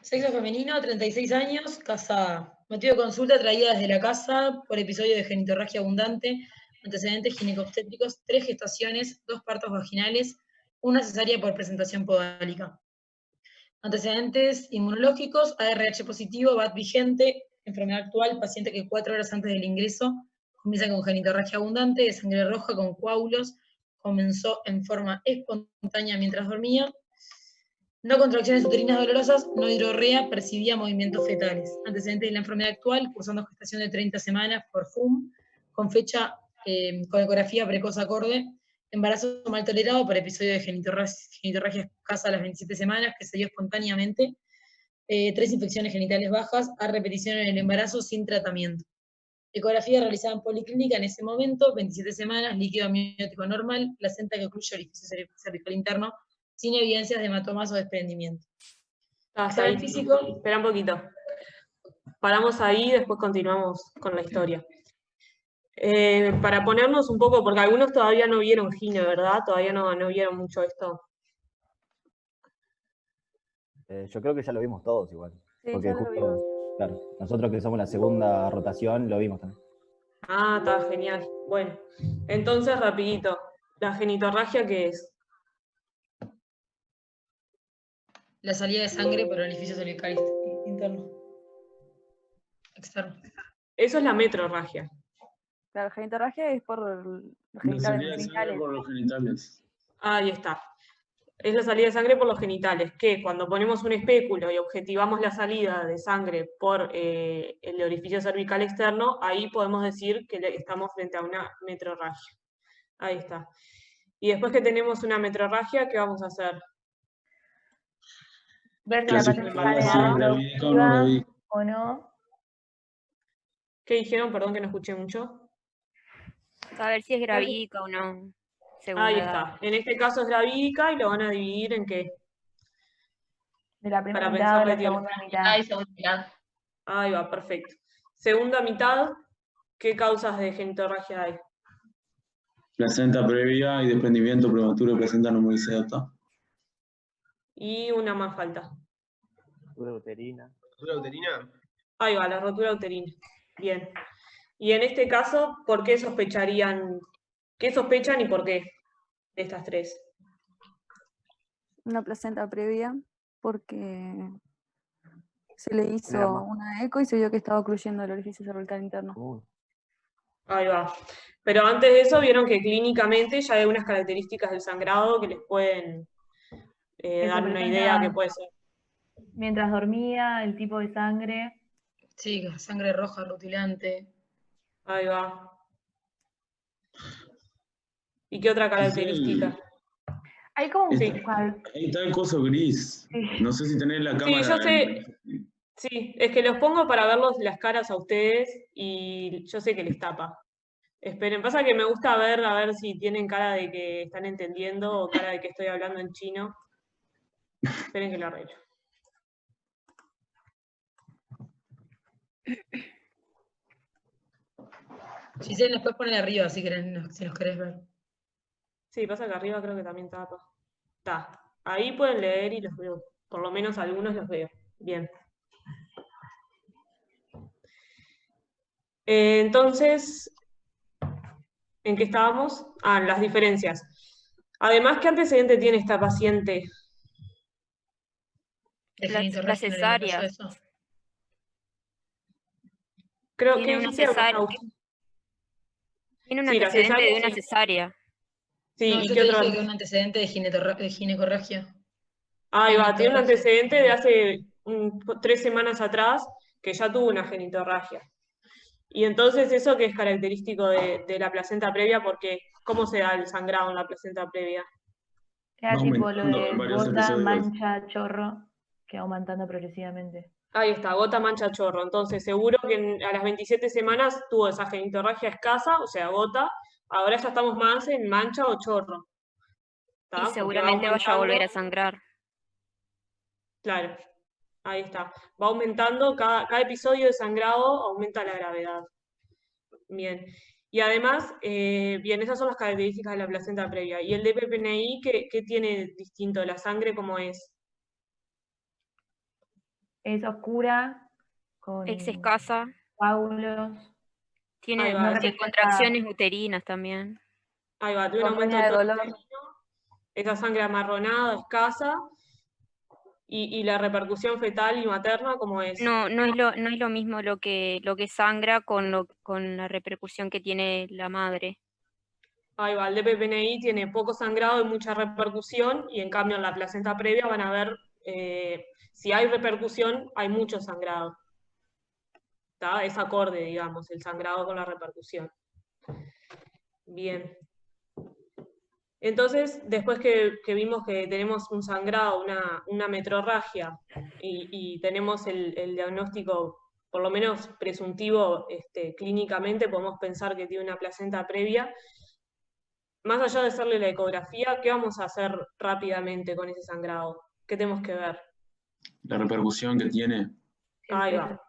Sexo femenino, 36 años, casada. Motivo de consulta traída desde la casa por episodio de genitorragia abundante, antecedentes ginecobstétricos, 3 gestaciones, 2 partos vaginales, una cesárea por presentación podálica. Antecedentes inmunológicos, ARH positivo, VAT vigente, enfermedad actual, paciente que 4 horas antes del ingreso comienza con genitorragia abundante, de sangre roja con coágulos, comenzó en forma espontánea mientras dormía. No contracciones uterinas dolorosas, no hidrorrea, percibía movimientos fetales. Antecedentes de la enfermedad actual, cursando gestación de 30 semanas por FUM, con fecha con ecografía precoz acorde. Embarazo mal tolerado por episodio de genitorragia escasa a las 27 semanas, que se dio espontáneamente. 3 infecciones genitales bajas, a repetición en el embarazo sin tratamiento. Ecografía realizada en policlínica en ese momento, 27 semanas, líquido amniótico normal, placenta que ocluye orificio cervical interno, sin evidencias de hematomas o desprendimiento. Hasta ahí. Físico. Espera un poquito. Paramos ahí y después continuamos con la historia. Para ponernos un poco, porque algunos todavía no vieron gine, ¿verdad? Todavía no vieron mucho esto. Yo creo que ya lo vimos todos igual. Sí, porque ya lo vimos. claro, nosotros que somos la segunda rotación lo vimos también. Ah, está genial. Bueno, entonces rapidito. ¿La genitorragia qué es? La salida de sangre por orificio cervical interno. Externo. Eso es la metrorragia. La genitorragia es por los La genitales. salida de sangre por los genitales. Ahí está. Es la salida de sangre por los genitales, que cuando ponemos un espéculo y objetivamos la salida de sangre por el orificio cervical externo, ahí podemos decir que estamos frente a una metrorragia. Ahí está. Y después que tenemos una metrorragia, ¿qué vamos a hacer? Ver si la paciente Clasificarla está si es verídica o no productiva verídica. o no. ¿Qué dijeron? Perdón que no escuché mucho. Saber si es gravídica o no. Según Ahí la edad. está. En este caso es gravídica y lo van a dividir en qué. De la primera Para mitad a pensar la de segunda mitad. Ay, segunda mitad. Ahí va, perfecto. Segunda mitad, ¿qué causas de genitorragia hay? Placenta previa y desprendimiento prematuro de placenta no muy sedata. Y una más falta. Rotura uterina. ¿Rotura uterina? Ahí va, la rotura uterina. Bien. Y en este caso, ¿por qué sospecharían? ¿Qué sospechan y por qué de estas tres? Una placenta previa, porque se le hizo una eco y se vio que estaba ocluyendo el orificio cervical interno. Ahí va. Pero antes de eso vieron que clínicamente ya hay unas características del sangrado que les pueden Que dar se una idea que presenta puede ser. mientras dormía, el tipo de sangre. Sí, sangre roja, rutilante. Ahí va. ¿Y qué otra característica? Hay como un... Sí. Ahí está el coso gris. No sé si tenés la cámara. Sí, yo sé. Sí, es que los pongo para verlos las caras a ustedes y yo sé que les tapa. Esperen, pasa que me gusta ver, a ver si tienen cara de que están entendiendo o cara de que estoy hablando en chino. Esperen que lo arreglo. Si se nos puedes poner arriba si nos querés ver. Sí, pasa que arriba creo que también tapa. Está. Ahí pueden leer y los veo. Por lo menos algunos los veo. Bien. Entonces, ¿en qué estábamos? Ah, las diferencias. Además, ¿qué antecedente tiene esta paciente? La cesárea. Creo Tiene que una dijiste cesárea. algo. Tiene un Sí, la antecedente cesárea, de una sí. cesárea. Sí, No, ¿y yo qué te otro? dije que un antecedente de ginecorragia. Ahí va, tiene un Genitorragia. antecedente de hace 3 semanas atrás que ya tuvo una genitorragia. Y entonces eso que es característico de la placenta previa, porque ¿cómo se da el sangrado en la placenta previa? Era Va tipo lo aumentando de en varios gota, episodios. mancha, chorro, que va aumentando progresivamente. Ahí está, gota, mancha, chorro. Entonces seguro que a las 27 semanas tuvo esa genitorragia escasa, o sea, gota. Ahora ya estamos más en mancha o chorro. ¿Está? Y Porque seguramente vaya a volver a sangrar. Claro, ahí está. Va aumentando, cada episodio de sangrado aumenta la gravedad. Bien. Y además, bien, esas son las características de la placenta previa. ¿Y el DPPNI qué tiene distinto? ¿La sangre cómo es? Es oscura, con Es escasa. coágulos. Tiene, Ahí va, No tiene representa contracciones uterinas también. ahí va, tiene un aumento Acompaña del de tono dolor. uterino, esa sangre amarronada, escasa, y la repercusión fetal y materna, ¿cómo es? No es lo mismo lo que sangra con la repercusión que tiene la madre. Ahí va, el DPPNI tiene poco sangrado y mucha repercusión, y en cambio en la placenta previa van a ver, si hay repercusión, hay mucho sangrado. ¿Tá? Es acorde, digamos, el sangrado con la repercusión. Bien. Entonces, después que vimos que tenemos un sangrado, una metrorragia, y tenemos el diagnóstico, por lo menos presuntivo, clínicamente, podemos pensar que tiene una placenta previa. Más allá de hacerle la ecografía, ¿qué vamos a hacer rápidamente con ese sangrado? ¿Qué tenemos que ver? La repercusión que tiene. Ahí va.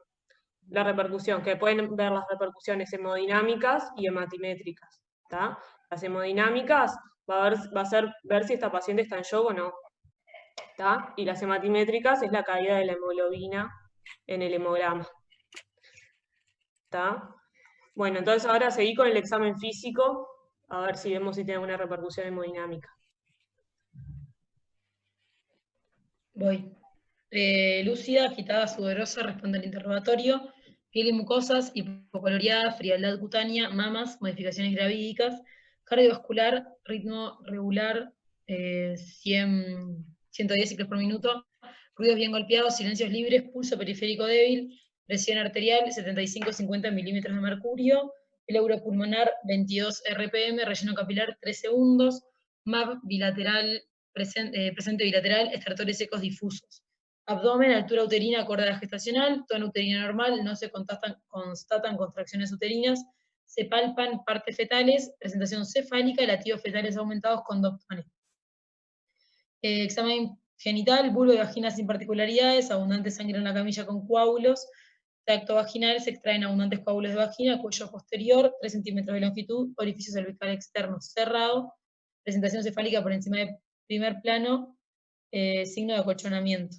La repercusión, que pueden ver las repercusiones hemodinámicas y hematimétricas. ¿Tá? Las hemodinámicas va a ser ver si esta paciente está en shock o no. ¿Tá? Y las hematimétricas es la caída de la hemoglobina en el hemograma. ¿Tá? Bueno, entonces ahora seguí con el examen físico, a ver si vemos si tiene alguna repercusión hemodinámica. Voy. Lúcida, agitada, sudorosa, responde al interrogatorio. Piel y mucosas, hipocoloreada, frialdad cutánea, mamas, modificaciones gravídicas, cardiovascular, ritmo regular, 110 ciclos por minuto, ruidos bien golpeados, silencios libres, pulso periférico débil, presión arterial 75-50 milímetros de mercurio, el europulmonar 22 RPM, relleno capilar 3 segundos, MAP bilateral, presente bilateral, estertores secos difusos. Abdomen, altura uterina acorde a la gestacional, tono uterino normal, no se constatan contracciones uterinas, se palpan partes fetales, presentación cefálica, latidos fetales aumentados con doptone. Examen genital, vulva y vagina sin particularidades, abundante sangre en la camilla con coágulos, tracto vaginal, se extraen abundantes coágulos de vagina, cuello posterior, 3 centímetros de longitud, orificio cervical externo cerrado, presentación cefálica por encima de primer plano, signo de acolchonamiento.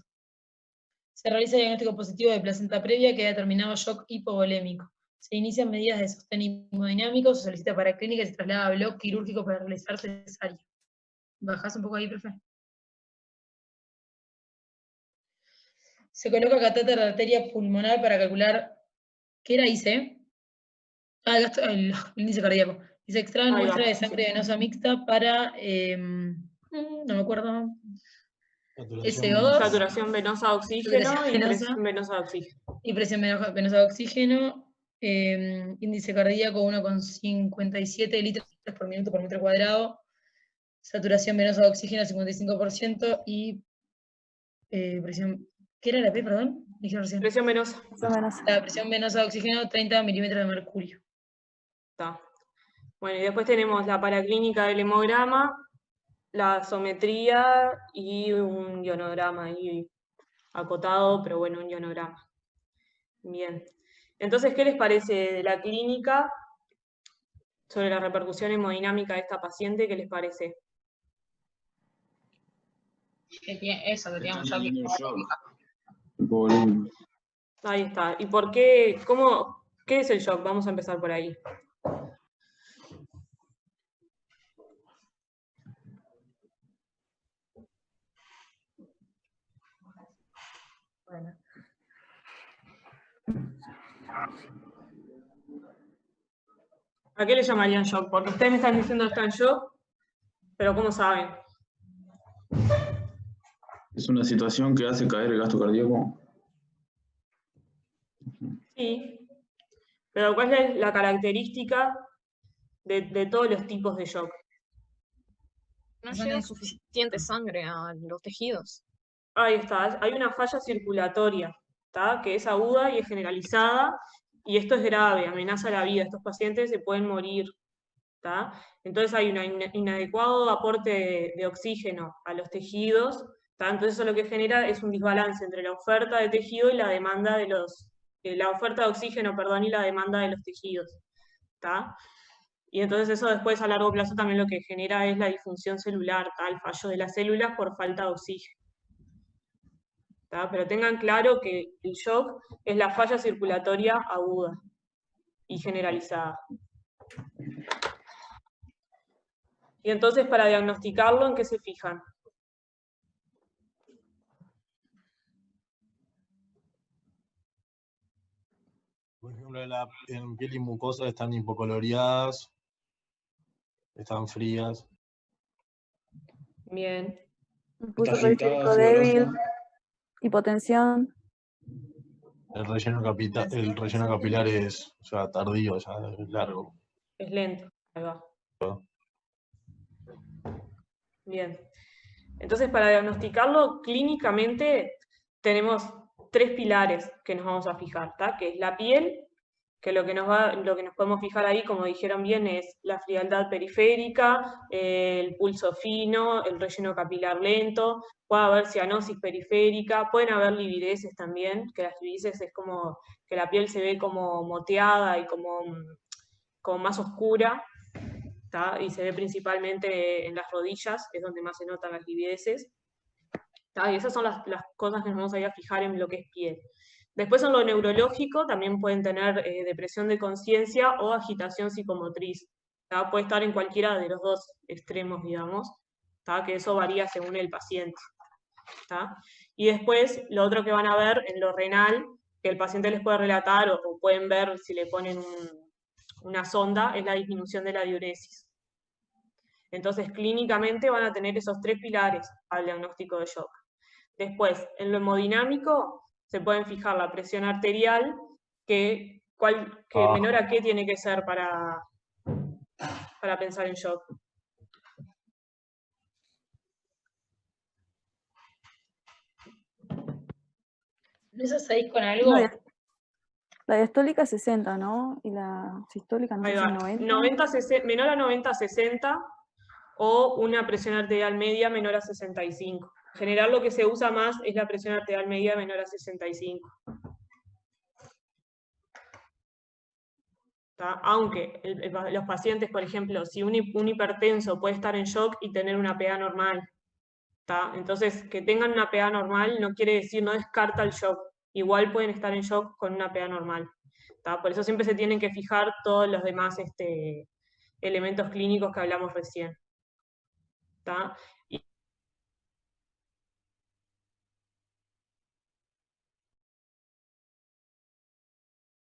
Se realiza el diagnóstico positivo de placenta previa que ha determinado shock hipovolémico. Se inician medidas de sostén hemodinámico, se solicita para clínica y se traslada a bloque quirúrgico para realizar cesárea. ¿Bajás un poco ahí, profe? Se coloca catéter de arteria pulmonar para calcular... ¿Qué era ICE? Ah, el índice cardíaco. Y se extrae muestra de sangre venosa mixta para... no me acuerdo... SO2. Saturación venosa de oxígeno y presión venosa de oxígeno. Y presión venosa de oxígeno, índice cardíaco 1,57 litros por minuto por metro cuadrado, saturación venosa de oxígeno 55% y presión, ¿qué era la P, perdón? Dije recién. Presión venosa. La presión venosa de oxígeno 30 milímetros de mercurio. Está. Bueno, y después tenemos la paraclínica del hemograma, la gasometría y un ionograma ahí acotado, pero bueno, un ionograma. Bien. Entonces, ¿qué les parece de la clínica sobre la repercusión hemodinámica de esta paciente? ¿Qué les parece? Que tiene un shock Ahí está. ¿Y por qué? ¿Qué es el shock? Vamos a empezar por ahí. Bueno. ¿A qué le llamarían shock? Porque ustedes me están diciendo que está en shock, pero ¿cómo saben? Es una situación que hace caer el gasto cardíaco. Sí. Pero ¿cuál es la característica de todos los tipos de shock? No llega suficiente sangre a los tejidos. Ahí está, hay una falla circulatoria, ¿tá? Que es aguda y es generalizada, y esto es grave, amenaza la vida. Estos pacientes se pueden morir, ¿tá? Entonces hay un inadecuado aporte de oxígeno a los tejidos, ¿tá? Entonces eso lo que genera es un desbalance entre la oferta de tejido y la demanda de la oferta de oxígeno, perdón, y la demanda de los tejidos, ¿tá? Y entonces eso después a largo plazo también lo que genera es la disfunción celular, ¿tá? El fallo de las células por falta de oxígeno. ¿tá? Pero tengan claro que el shock es la falla circulatoria aguda y generalizada. Y entonces, para diagnosticarlo, ¿en qué se fijan? Por ejemplo, en piel y mucosa están hipocoloreadas, están frías. Bien. Impulso Está agitada, periférico sudorosa. débil, hipotensión. El relleno capilar es, o sea, tardío, ya es largo. Es lento. Ahí va. Bien. Entonces, para diagnosticarlo clínicamente, tenemos 3 pilares que nos vamos a fijar, ¿tá? Que es la piel, que lo que nos podemos fijar ahí, como dijeron bien, es la frialdad periférica, el pulso fino, el relleno capilar lento, puede haber cianosis periférica, pueden haber livideces también, que las livideces es como que la piel se ve como moteada y como más oscura, ¿tá? Y se ve principalmente en las rodillas, que es donde más se notan las livideces. ¿Tá? Y esas son las cosas que nos vamos a ir a fijar en lo que es piel. Después en lo neurológico también pueden tener depresión de conciencia o agitación psicomotriz. ¿Tá? Puede estar en cualquiera de los dos extremos, digamos, ¿tá? Que eso varía según el paciente. ¿Tá? Y después lo otro que van a ver en lo renal, que el paciente les puede relatar o pueden ver si le ponen una sonda, es la disminución de la diuresis. Entonces, clínicamente van a tener esos 3 pilares al diagnóstico de shock. Después, en lo hemodinámico, se pueden fijar la presión arterial, que menor a qué tiene que ser para pensar en shock. ¿No es a 6 con algo? No, la diastólica 60, ¿no? Y la sistólica, no sé Ahí si va. 90. Menor a 90 a 60 o una presión arterial media menor a 65. En general lo que se usa más es la presión arterial media menor a 65. ¿Tá? Aunque los pacientes, por ejemplo, si un hipertenso puede estar en shock y tener una PA normal, ¿tá? Entonces, que tengan una PA normal no quiere decir, no descarta el shock. Igual pueden estar en shock con una PA normal. ¿Tá? Por eso siempre se tienen que fijar todos los demás elementos clínicos que hablamos recién. ¿Tá?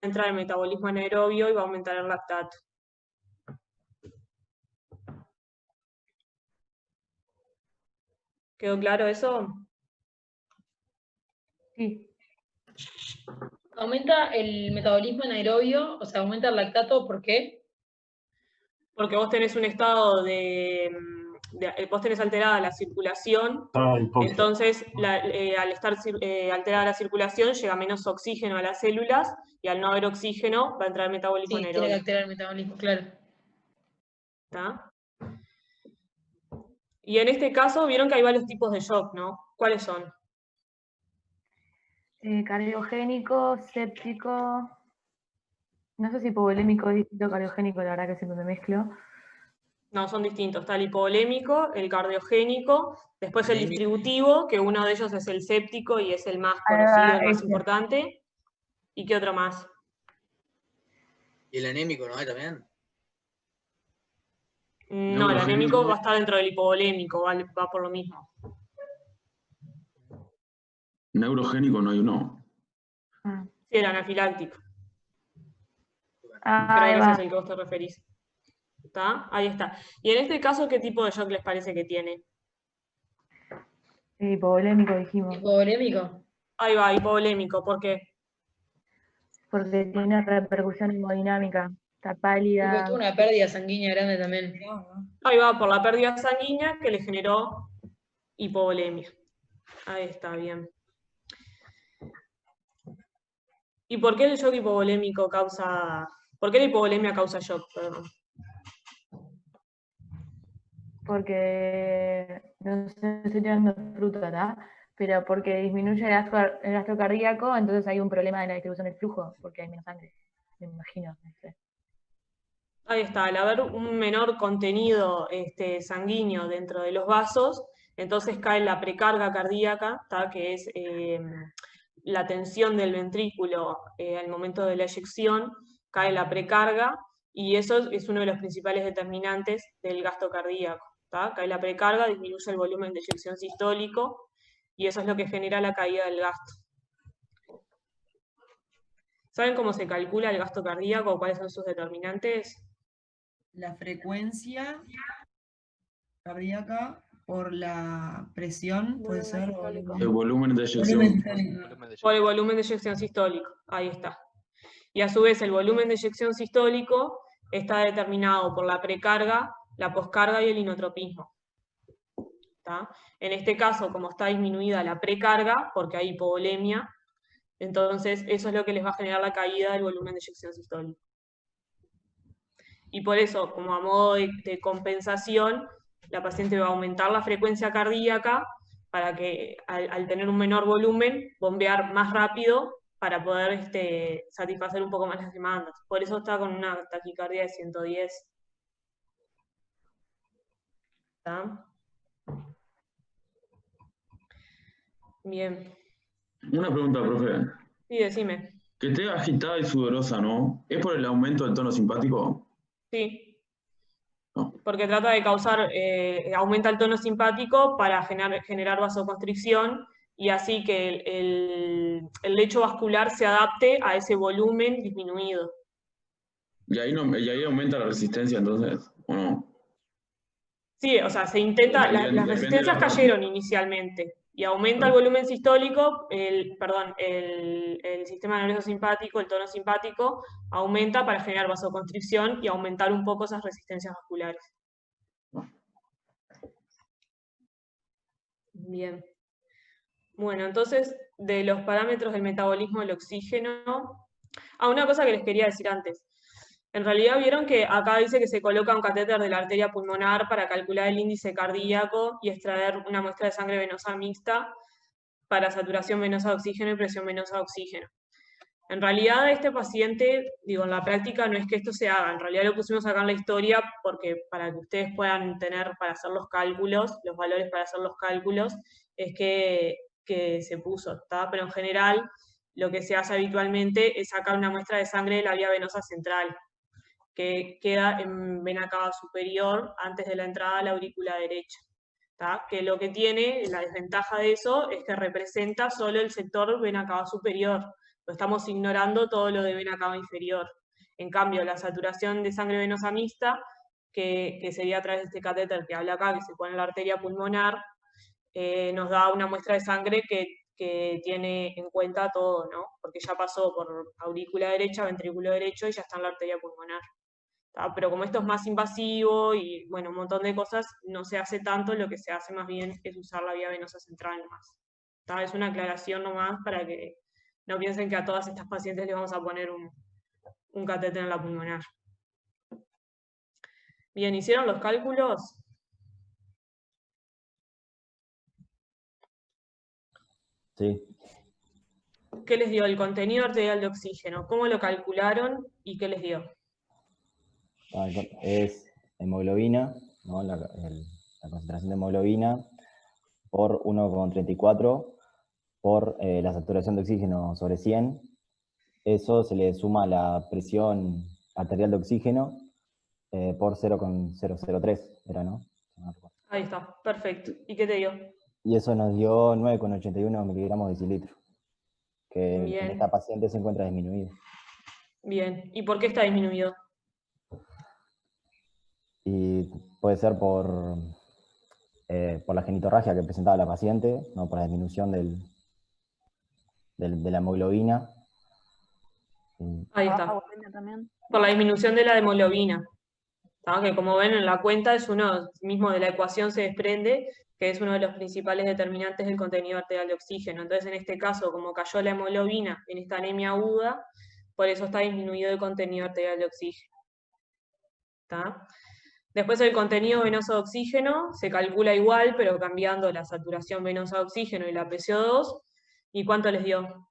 Entra el metabolismo anaerobio y va a aumentar el lactato. ¿Quedó claro eso? Sí. ¿Aumenta el metabolismo anaerobio? O sea, ¿aumenta el lactato? ¿Por qué? Porque vos tenés un estado vos tenés alterada la circulación, entonces al estar alterada la circulación llega menos oxígeno a las células y al no haber oxígeno va a entrar el metabolismo Sí, anaerobio. tiene que alterar el metabolismo, claro. ¿Tá? Y en este caso vieron que hay varios tipos de shock, ¿no? ¿Cuáles son? Cardiogénico, séptico. No sé si hipovolémico es distinto a cardiogénico, la verdad que siempre me mezclo. No, son distintos. Está el hipovolémico, el cardiogénico, después el distributivo, que uno de ellos es el séptico y es el más conocido, el más importante. ¿Y qué otro más? ¿Y el anémico no hay también? No, el anémico va a estar dentro del hipovolémico, va por lo mismo. Neurogénico no hay uno. Sí, el anafiláctico. Ahí Creo que ese va. es el que vos te referís. ¿Está? Ahí está. Y en este caso, ¿qué tipo de shock les parece que tiene? Hipovolémico dijimos. ¿Hipovolémico? Ahí va, hipovolémico. ¿Por qué? Porque tiene repercusión hemodinámica. Está pálida. Porque tuvo una pérdida sanguínea grande también. Ahí va, por la pérdida sanguínea que le generó hipovolemia. Ahí está, bien. ¿Y por qué el shock hipovolémico causa... ¿Por qué la hipovolemia causa shock? Perdón. Porque, no sé, estoy tirando fruta, ¿verdad? Pero porque disminuye el gasto cardíaco, entonces hay un problema de la distribución del flujo, porque hay menos sangre, me imagino. No sé. Ahí está, al haber un menor contenido sanguíneo dentro de los vasos, Entonces cae la precarga cardíaca, que es la tensión del ventrículo al momento de la eyección, cae la precarga, y eso es uno de los principales determinantes del gasto cardíaco. Cae la precarga, disminuye el volumen de eyección sistólico, y eso es lo que genera la caída del gasto. ¿Saben cómo se calcula el gasto cardíaco o cuáles son sus determinantes? La frecuencia cardíaca por la presión, puede ser. El volumen de eyección. Por el volumen de eyección sistólico, ahí está. Y a su vez el volumen de eyección sistólico está determinado por la precarga, la poscarga y el inotropismo. ¿Está? En este caso, como está disminuida la precarga, porque hay hipovolemia, entonces eso es lo que les va a generar la caída del volumen de eyección sistólico. Y por eso, como a modo de compensación, la paciente va a aumentar la frecuencia cardíaca para que al tener un menor volumen, bombear más rápido para poder satisfacer un poco más las demandas. Por eso está con una taquicardia de 110. ¿Está? Bien. Una pregunta, profe. Sí, decime. Que esté agitada y sudorosa, ¿no? ¿Es por el aumento del tono simpático? Sí. No. Porque trata de causar, aumenta el tono simpático para generar vasoconstricción y así que el lecho vascular se adapte a ese volumen disminuido. Y ahí aumenta la resistencia, entonces, ¿o no? Sí, o sea, se intenta, las resistencias cayeron inicialmente y aumenta el volumen sistólico, el sistema nervioso simpático, el tono simpático, aumenta para generar vasoconstricción y aumentar un poco esas resistencias vasculares. Bien. Bueno, entonces, de los parámetros del metabolismo del oxígeno... una cosa que les quería decir antes. En realidad vieron que acá dice que se coloca un catéter de la arteria pulmonar para calcular el índice cardíaco y extraer una muestra de sangre venosa mixta para saturación venosa de oxígeno y presión venosa de oxígeno. En realidad este paciente, digo, en la práctica no es que esto se haga, en realidad lo pusimos acá en la historia porque para que ustedes puedan tener para hacer los cálculos, los valores para hacer los cálculos, es que se puso, ¿está? Pero en general lo que se hace habitualmente es sacar una muestra de sangre de la vía venosa central, que queda en vena cava superior antes de la entrada a la aurícula derecha. ¿Tá? Que lo que tiene, la desventaja de eso, es que representa solo el sector vena cava superior. Lo estamos ignorando todo lo de vena cava inferior. En cambio, la saturación de sangre venosa mixta, que sería a través de este catéter que habla acá, que se pone en la arteria pulmonar, nos da una muestra de sangre que tiene en cuenta todo, ¿no? Porque ya pasó por aurícula derecha, ventrículo derecho y ya está en la arteria pulmonar. Pero como esto es más invasivo y bueno, un montón de cosas, no se hace tanto, lo que se hace más bien es usar la vía venosa central nomás. Es una aclaración nomás para que no piensen que a todas estas pacientes les vamos a poner un catéter en la pulmonar. Bien, ¿hicieron los cálculos? Sí. ¿Qué les dio el contenido arterial de oxígeno? ¿Cómo lo calcularon y qué les dio? Es hemoglobina, ¿no? La concentración de hemoglobina por 1,34 por la saturación de oxígeno sobre 100. Eso se le suma la presión arterial de oxígeno por 0,003, era, ¿no? Ahí está, perfecto. ¿Y qué te dio? Y eso nos dio 9,81 miligramos de decilitro, que en esta paciente se encuentra disminuido. Bien, ¿y por qué está disminuido? Y puede ser por la genitorragia que presentaba la paciente, ¿no? Por la disminución de la hemoglobina. Ahí está. También. Por la disminución de la hemoglobina. Que como ven en la cuenta es uno mismo de la ecuación se desprende que es uno de los principales determinantes del contenido arterial de oxígeno. Entonces en este caso, como cayó la hemoglobina en esta anemia aguda, por eso está disminuido el contenido arterial de oxígeno. ¿Tá? Después el contenido venoso de oxígeno se calcula igual, pero cambiando la saturación venosa de oxígeno y la PCO2. ¿Y cuánto les dio?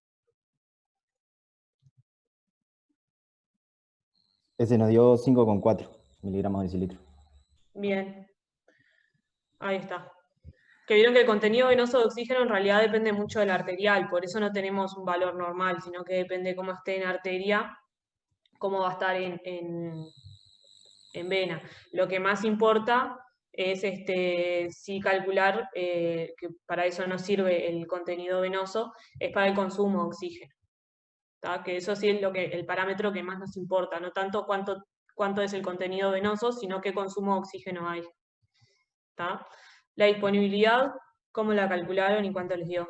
Ese nos dio 5,4 miligramos de decilitro. Bien. Ahí está. que vieron que el contenido venoso de oxígeno en realidad depende mucho del arterial, por eso no tenemos un valor normal, sino que depende cómo esté en arteria, cómo va a estar en vena. Lo que más importa es sí calcular, que para eso nos sirve el contenido venoso, es para el consumo de oxígeno. ¿Tá? Que eso sí es el parámetro que más nos importa, no tanto cuánto es el contenido venoso, sino qué consumo de oxígeno hay. ¿Tá? La disponibilidad, ¿cómo la calcularon y cuánto les dio?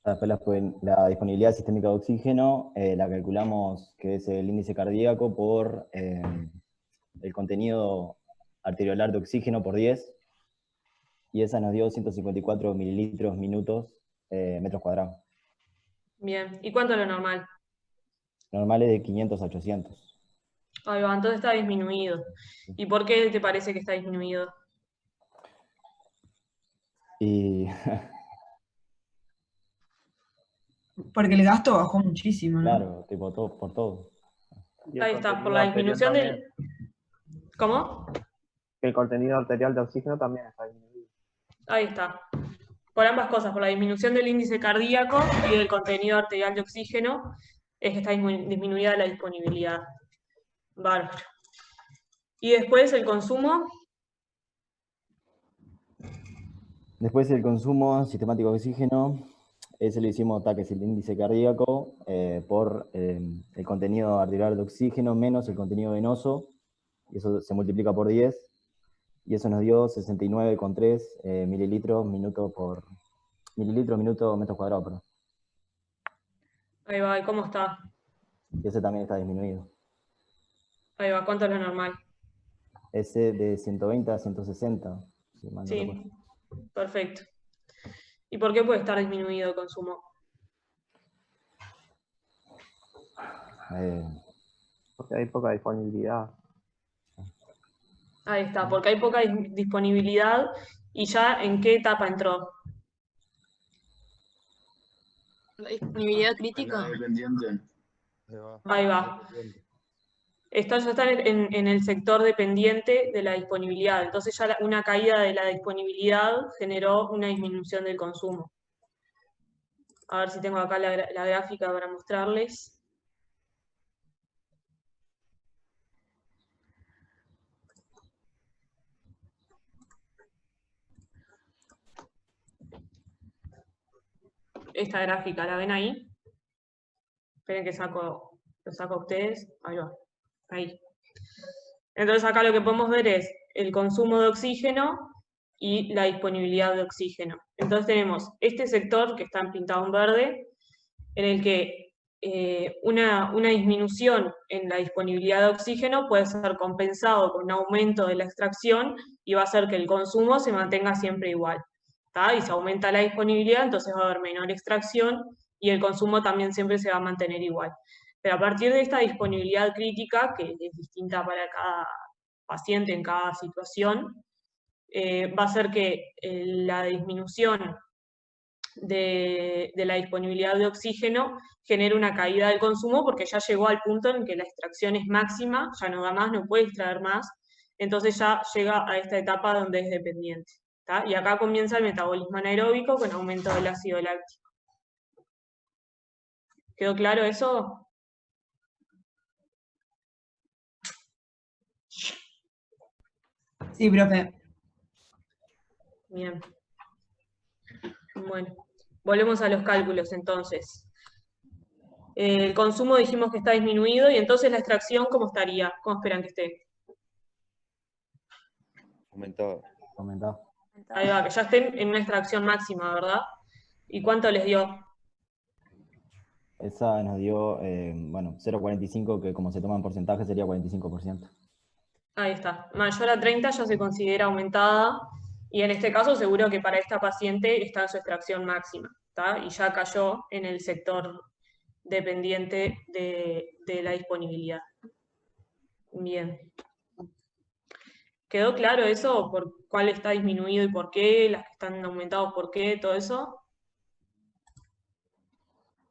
La disponibilidad sistémica de oxígeno la calculamos, que es el índice cardíaco, por el contenido arteriolar de oxígeno por 10, y esa nos dio 154 mililitros minutos metros cuadrados. Bien, ¿y cuánto es lo normal? Normal es de 500 a 800. Ahí va, entonces está disminuido. ¿Y por qué te parece que está disminuido? Y Porque el gasto bajó muchísimo, ¿no? claro, tipo, por todo. Ahí está, por la disminución del... ¿Cómo? El contenido arterial de oxígeno también está disminuido. Ahí está. Por ambas cosas, por la disminución del índice cardíaco y del contenido arterial de oxígeno, es que está disminuida la disponibilidad. Bárbaro. Y después el consumo. Después el consumo sistemático de oxígeno, ese lo hicimos, que es el índice cardíaco, por el contenido arterial de oxígeno menos el contenido venoso, y eso se multiplica por 10, y eso nos dio 69,3 mililitros minuto metros cuadrados, perdón. Ahí va, ¿y cómo está? Y ese también está disminuido. Ahí va, ¿cuánto es lo normal? Ese de 120 a 160. Si mal no Sí, recuerdo. perfecto. ¿Y por qué puede estar disminuido el consumo? Porque hay poca disponibilidad. Ahí está, porque hay poca disponibilidad. ¿Y ya en qué etapa entró? La disponibilidad crítica. Dependiente. Ahí va. Ya está en el sector dependiente de la disponibilidad. Entonces ya una caída de la disponibilidad generó una disminución del consumo. A ver si tengo acá la gráfica para mostrarles. Esta gráfica, ¿la ven ahí? Esperen que lo saco a ustedes. Ahí va. Ahí. Entonces acá lo que podemos ver es el consumo de oxígeno y la disponibilidad de oxígeno. Entonces tenemos este sector que está pintado en verde, en el que una disminución en la disponibilidad de oxígeno puede ser compensado con un aumento de la extracción y va a hacer que el consumo se mantenga siempre igual. ¿Tá? Y si aumenta la disponibilidad, entonces va a haber menor extracción y el consumo también siempre se va a mantener igual. Pero a partir de esta disponibilidad crítica, que es distinta para cada paciente en cada situación, va a ser que la disminución de la disponibilidad de oxígeno genera una caída del consumo porque ya llegó al punto en que la extracción es máxima, ya no da más, no puede extraer más, entonces ya llega a esta etapa donde es dependiente. ¿Tá? Y acá comienza el metabolismo anaeróbico con aumento del ácido láctico. ¿Quedó claro eso? Sí, profe. Bien. Bueno, volvemos a los cálculos entonces. El consumo dijimos que está disminuido y entonces la extracción, ¿cómo estaría? ¿Cómo esperan que esté? Aumentado. Ahí va, que ya estén en una extracción máxima, ¿verdad? ¿Y cuánto les dio? Esa nos dio, 0,45, que como se toma en porcentaje sería 45%. Ahí está. Mayor a 30 ya se considera aumentada y en este caso seguro que para esta paciente está en su extracción máxima, ¿tá? Y ya cayó en el sector dependiente de la disponibilidad. Bien. ¿Quedó claro eso? ¿Por cuál está disminuido y por qué? ¿Las que están aumentados por qué? ¿Todo eso?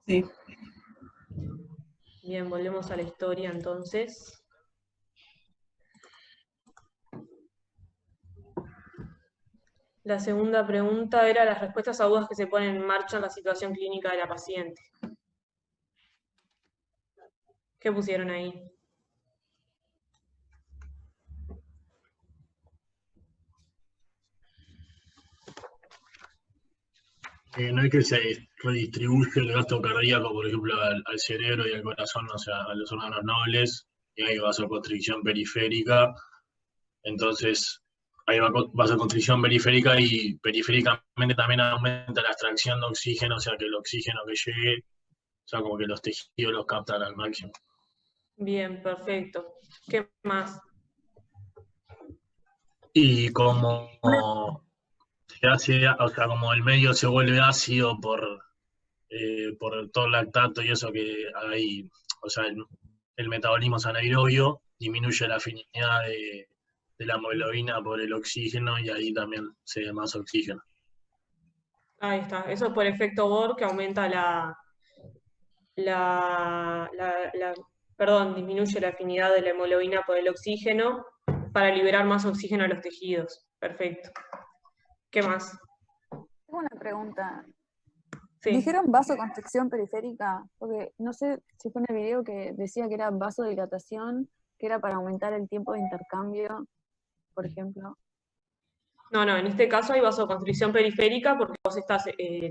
Sí. Bien, volvemos a la historia entonces. La segunda pregunta era las respuestas agudas que se ponen en marcha en la situación clínica de la paciente. ¿Qué pusieron ahí? No es que se redistribuye el gasto cardíaco, por ejemplo, al cerebro y al corazón, o sea, a los órganos nobles, y hay vasoconstricción periférica. Entonces, hay vasoconstricción periférica y periféricamente también aumenta la extracción de oxígeno, o sea, que el oxígeno que llegue, o sea, como que los tejidos los captan al máximo. Bien, perfecto. ¿Qué más? Y como se hace, o sea, como el medio se vuelve ácido por todo el lactato y eso que hay, o sea, el metabolismo es anaerobio, disminuye la afinidad de la hemoglobina por el oxígeno y ahí también se ve más oxígeno. Ahí está. Eso es por efecto Bohr, que aumenta disminuye la afinidad de la hemoglobina por el oxígeno para liberar más oxígeno a los tejidos. Perfecto. ¿Qué más? Tengo una pregunta. Sí. ¿Dijeron vasoconstricción periférica? Porque no sé si fue en el video que decía que era vasodilatación, que era para aumentar el tiempo de intercambio, por ejemplo. No, en este caso hay vasoconstricción periférica porque vos estás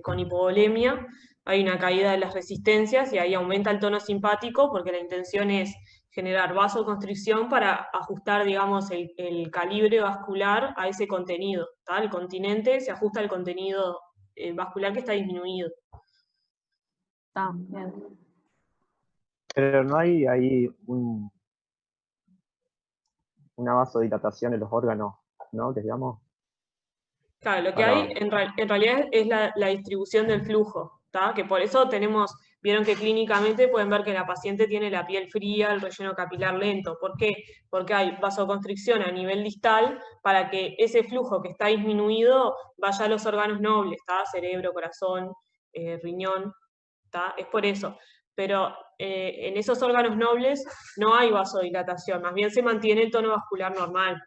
con hipovolemia, hay una caída de las resistencias y ahí aumenta el tono simpático porque la intención es generar vasoconstricción para ajustar, digamos, el calibre vascular a ese contenido. ¿Tá? El continente se ajusta al contenido vascular que está disminuido. Ah, bien. Pero no hay ahí una vasodilatación en los órganos, ¿no? Que digamos. Claro, lo que hay en realidad es la distribución del flujo, ¿tá? Que por eso vieron que clínicamente pueden ver que la paciente tiene la piel fría, el relleno capilar lento. ¿Por qué? Porque hay vasoconstricción a nivel distal para que ese flujo que está disminuido vaya a los órganos nobles, ¿tá? Cerebro, corazón, riñón, ¿tá? Es por eso. Pero en esos órganos nobles no hay vasodilatación, más bien se mantiene el tono vascular normal.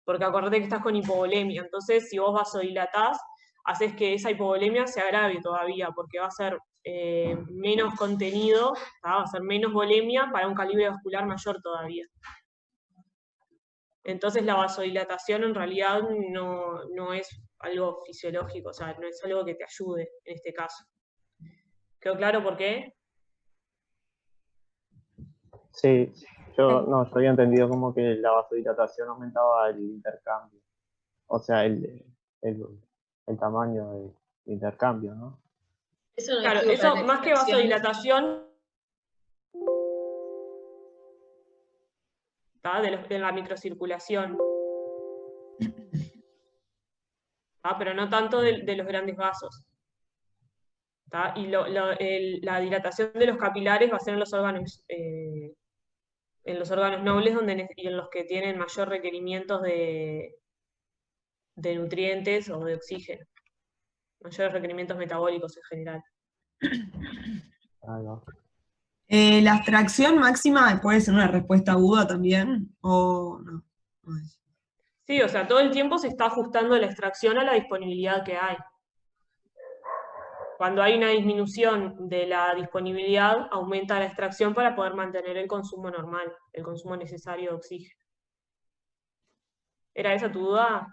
Porque acordate que estás con hipovolemia, entonces si vos vasodilatás, haces que esa hipovolemia se agrave todavía, porque va a ser menos contenido, va a ser menos volemia para un calibre vascular mayor todavía. Entonces la vasodilatación en realidad no es algo fisiológico, o sea, no es algo que te ayude en este caso. ¿Quedó claro por qué? Sí, yo había entendido como que la vasodilatación aumentaba el intercambio, o sea, el tamaño del intercambio, ¿no? Eso no Claro, estuvo eso para la más que extracción. vasodilatación de la microcirculación, pero no tanto de los grandes vasos. ¿Tá? Y la dilatación de los capilares va a ser en los órganos nobles y en los que tienen mayor requerimientos de nutrientes o de oxígeno, mayores requerimientos metabólicos en general. ¿La extracción máxima puede ser una respuesta aguda también? ¿O no? Sí, o sea, todo el tiempo se está ajustando la extracción a la disponibilidad que hay. Cuando hay una disminución de la disponibilidad, aumenta la extracción para poder mantener el consumo normal, el consumo necesario de oxígeno. ¿Era esa tu duda?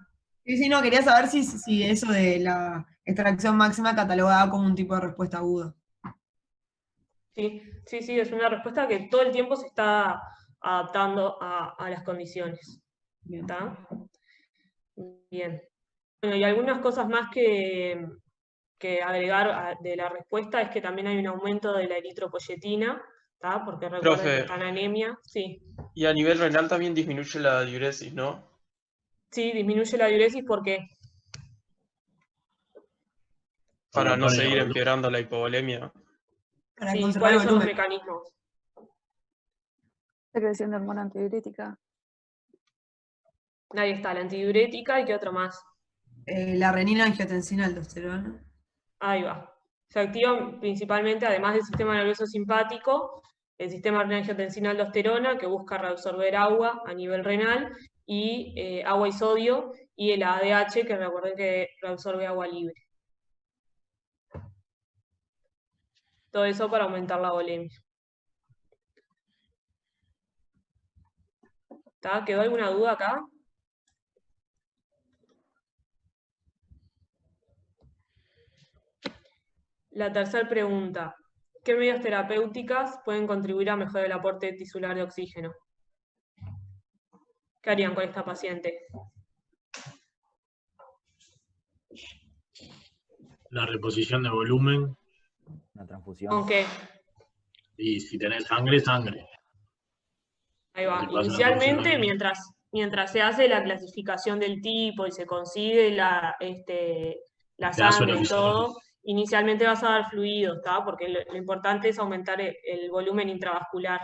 Sí, no, quería saber si eso de la extracción máxima catalogada como un tipo de respuesta aguda. Sí, es una respuesta que todo el tiempo se está adaptando a las condiciones. ¿Está? Bien. Bueno, y algunas cosas más que agregar de la respuesta es que también hay un aumento de la eritropoyetina, ¿tá? Porque recuerden que está en anemia. Sí. Y a nivel renal también disminuye la diuresis, ¿no? Sí, disminuye la diuresis porque para no seguir empeorando la hipovolemia. Sí, ¿cuáles son los mecanismos? Secreción de hormona antidiurética. Ahí está, la antidiurética y qué otro más. La renina, angiotensina, aldosterona. Ahí va. Se activan principalmente, además del sistema nervioso simpático, el sistema renina-angiotensina-aldosterona, que busca reabsorber agua a nivel renal, y agua y sodio, y el ADH, que recuerden que reabsorbe agua libre. Todo eso para aumentar la volemia. ¿Está? ¿Quedó alguna duda acá? La tercera pregunta. ¿Qué medidas terapéuticas pueden contribuir a mejorar el aporte tisular de oxígeno? ¿Qué harían con esta paciente? La reposición de volumen. Una transfusión. ¿Con qué? Y si tenés sangre, sangre. Ahí va. Si pasa una Inicialmente, transfusión, mientras se hace la clasificación del tipo y se consigue la te da sangre y suero todo, inicialmente vas a dar fluidos, ¿tá? Porque lo importante es aumentar el volumen intravascular,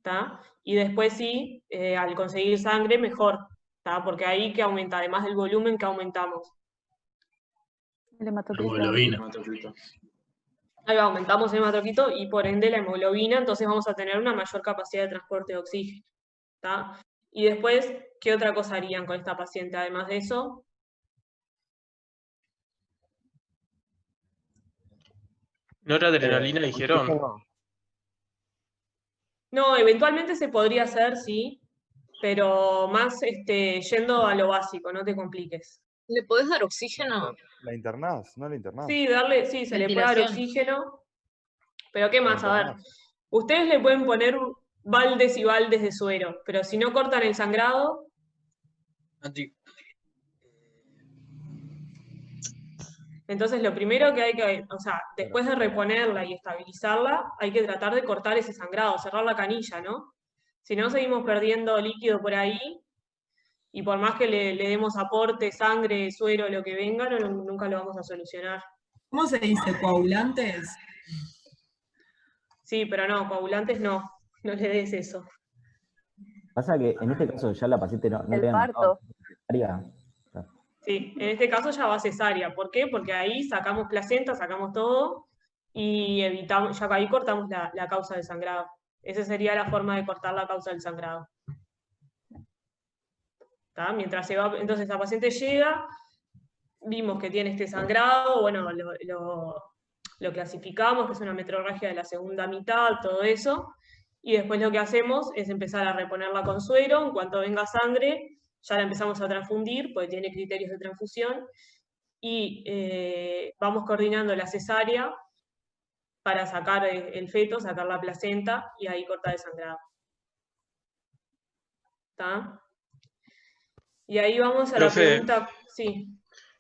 ¿tá? Y después sí, al conseguir sangre, mejor, ¿tá? Porque ahí que aumenta, además del volumen, que aumentamos. El hematocrito. Hemoglobina. Ahí va, aumentamos el hematocrito y por ende la hemoglobina, entonces vamos a tener una mayor capacidad de transporte de oxígeno, ¿tá? Y después, ¿qué otra cosa harían con esta paciente además de eso? Noradrenalina dijeron. No, eventualmente se podría hacer, sí, pero más yendo a lo básico, no te compliques. ¿Le podés dar oxígeno? ¿La internás? ¿No la internás? Sí, sí, se le puede dar Ventilación. oxígeno, pero ¿qué más? A ver, internás. ustedes le pueden poner baldes y baldes de suero, pero si no cortan el sangrado, entonces lo primero que hay que, o sea, después de reponerla y estabilizarla, hay que tratar de cortar ese sangrado, cerrar la canilla, ¿no? Si no, seguimos perdiendo líquido por ahí, y por más que le demos aporte, sangre, suero, lo que venga, nunca lo vamos a solucionar. ¿Cómo se dice? ¿Coagulantes? Sí, pero no, coagulantes no le des eso. Pasa que en este caso ya la paciente no El le han parto. mandado. Sí, en este caso ya va cesárea. ¿Por qué? Porque ahí sacamos placenta, sacamos todo y evitamos, ya ahí cortamos la causa del sangrado. Esa sería la forma de cortar la causa del sangrado. ¿Tá? Mientras se va, entonces la paciente llega, vimos que tiene este sangrado, bueno, lo clasificamos, que es una metrorragia de la segunda mitad, todo eso, y después lo que hacemos es empezar a reponerla con suero. En cuanto venga sangre, ya la empezamos a transfundir, porque tiene criterios de transfusión, y vamos coordinando la cesárea para sacar el feto, sacar la placenta, y ahí cortar el sangrado. ¿Está? Y ahí vamos a Profe, la pregunta, sí.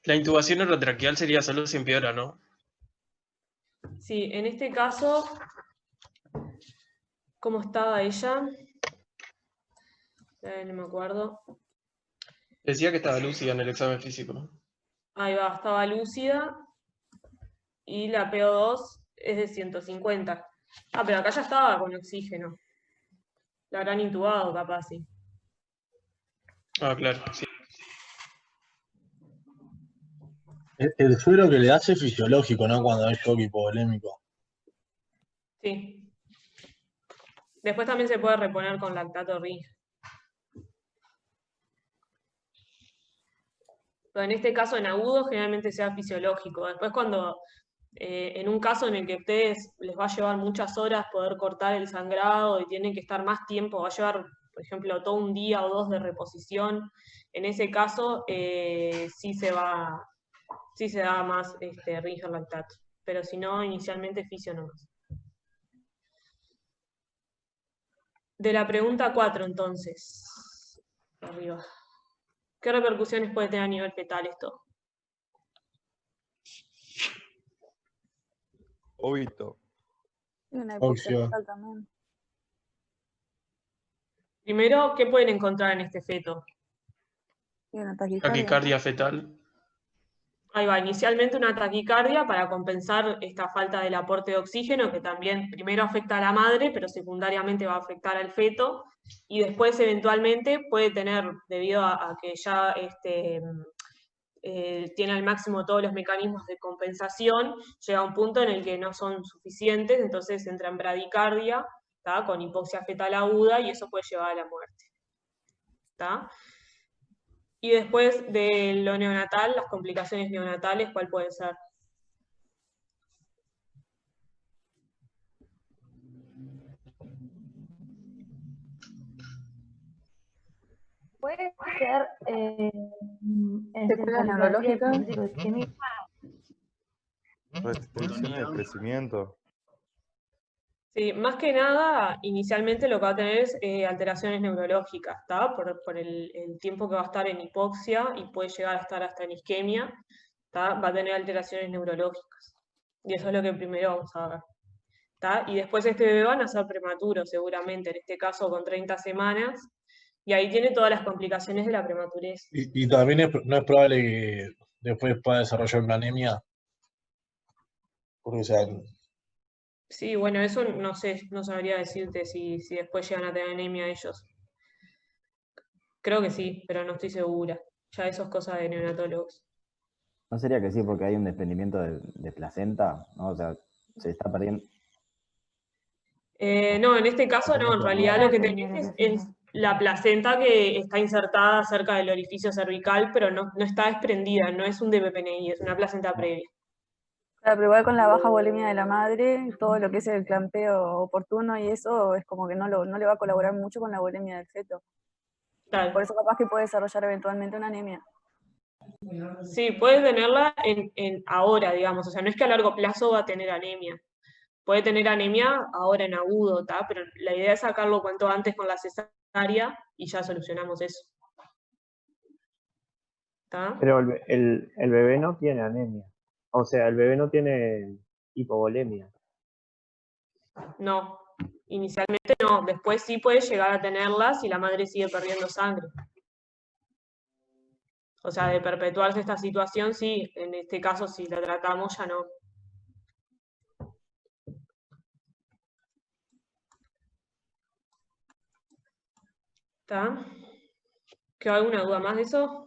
La intubación orotraqueal sería solo si empeora, ¿no? Sí, en este caso, ¿cómo estaba ella? No me acuerdo. Decía que estaba lúcida en el examen físico. Ahí va, estaba lúcida. Y la PO2 es de 150. Ah, pero acá ya estaba con oxígeno. La habrán intubado, capaz, sí. Ah, claro, sí. El suero que le hace es fisiológico, ¿no? Cuando es shock hipovolémico. Sí. Después también se puede reponer con lactato RIG. Pero en este caso, en agudo, generalmente sea fisiológico. Después cuando, en un caso en el que a ustedes les va a llevar muchas horas poder cortar el sangrado y tienen que estar más tiempo, va a llevar, por ejemplo, todo un día o dos de reposición, en ese caso sí se da más Ringer lactato. Pero si no, inicialmente fisio nomás. De la pregunta 4, entonces. Arriba. ¿Qué repercusiones puede tener a nivel fetal esto? Ovito. Y una hipoxia Oxio. fetal también. Primero, ¿qué pueden encontrar en este feto? Y una taquicardia. Taquicardia fetal. Ahí va, inicialmente una taquicardia para compensar esta falta del aporte de oxígeno, que también primero afecta a la madre, pero secundariamente va a afectar al feto, y después eventualmente puede tener, debido a que ya tiene al máximo todos los mecanismos de compensación, llega a un punto en el que no son suficientes, entonces entra en bradicardia, ¿tá? Con hipoxia fetal aguda, y eso puede llevar a la muerte. ¿Tá? Y después de lo neonatal, las complicaciones neonatales, ¿cuál puede ser? Puede ser Secuelas neurológicas. Restricciones de crecimiento. Sí, más que nada, inicialmente lo que va a tener es alteraciones neurológicas, ¿tá? Por el tiempo que va a estar en hipoxia y puede llegar a estar hasta en isquemia, ¿tá? Va a tener alteraciones neurológicas. Y eso es lo que primero vamos a ver, ¿tá? Y después este bebé va a nacer prematuro, seguramente, en este caso con 30 semanas, y ahí tiene todas las complicaciones de la prematurez. Y también no es probable que después pueda desarrollar una anemia. Porque, o sea, Sí, bueno, eso no sé, no sabría decirte si después llegan a tener anemia ellos. Creo que sí, pero no estoy segura. Ya eso es cosa de neonatólogos. ¿No sería que sí porque hay un desprendimiento de placenta? ¿No? O sea, se está perdiendo. No, en este caso no, en realidad lo que tenés es la placenta que está insertada cerca del orificio cervical, pero no está desprendida, no es un DPPNI, es una placenta previa. Claro, pero igual con la baja volemia de la madre, todo lo que es el clampeo oportuno y eso es como que no le va a colaborar mucho con la volemia del feto. Claro. Por eso capaz que puede desarrollar eventualmente una anemia. Sí, puede tenerla ahora, digamos, o sea, no es que a largo plazo va a tener anemia. Puede tener anemia ahora en agudo, ¿tá? Pero la idea es sacarlo cuanto antes con la cesárea y ya solucionamos eso. ¿Tá? Pero el bebé no tiene anemia. O sea, el bebé no tiene hipovolemia. No, inicialmente no, después sí puede llegar a tenerla si la madre sigue perdiendo sangre. O sea, de perpetuarse esta situación, sí, en este caso si la tratamos ya no. ¿Está? ¿Queda alguna duda más de eso?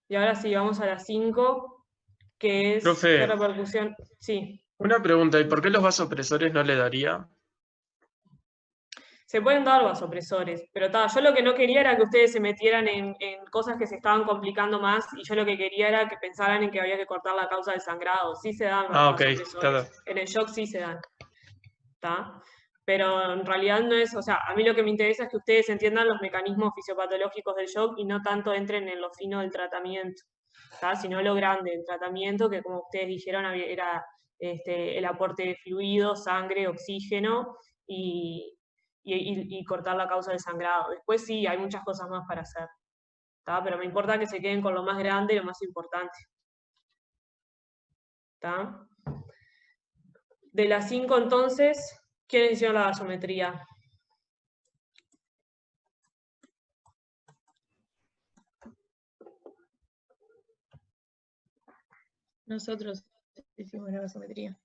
Y ahora sí, vamos a las 5, que es Profe. qué repercusión. Sí. Una pregunta, ¿y por qué los vasopresores no le daría? Se pueden dar vasopresores, pero yo lo que no quería era que ustedes se metieran en cosas que se estaban complicando más, y yo lo que quería era que pensaran en que había que cortar la causa del sangrado. Sí se dan Ah, ok, vasopresores. claro. En el shock sí se dan. ¿Está? Pero en realidad no es, o sea, a mí lo que me interesa es que ustedes entiendan los mecanismos fisiopatológicos del shock y no tanto entren en lo fino del tratamiento, ¿tá? Sino lo grande del tratamiento, que como ustedes dijeron era el aporte de fluido, sangre, oxígeno y cortar la causa del sangrado. Después sí, hay muchas cosas más para hacer, ¿tá? Pero me importa que se queden con lo más grande y lo más importante. ¿Tá? De las 5 entonces, ¿quién hicieron la gasometría? Nosotros hicimos la gasometría.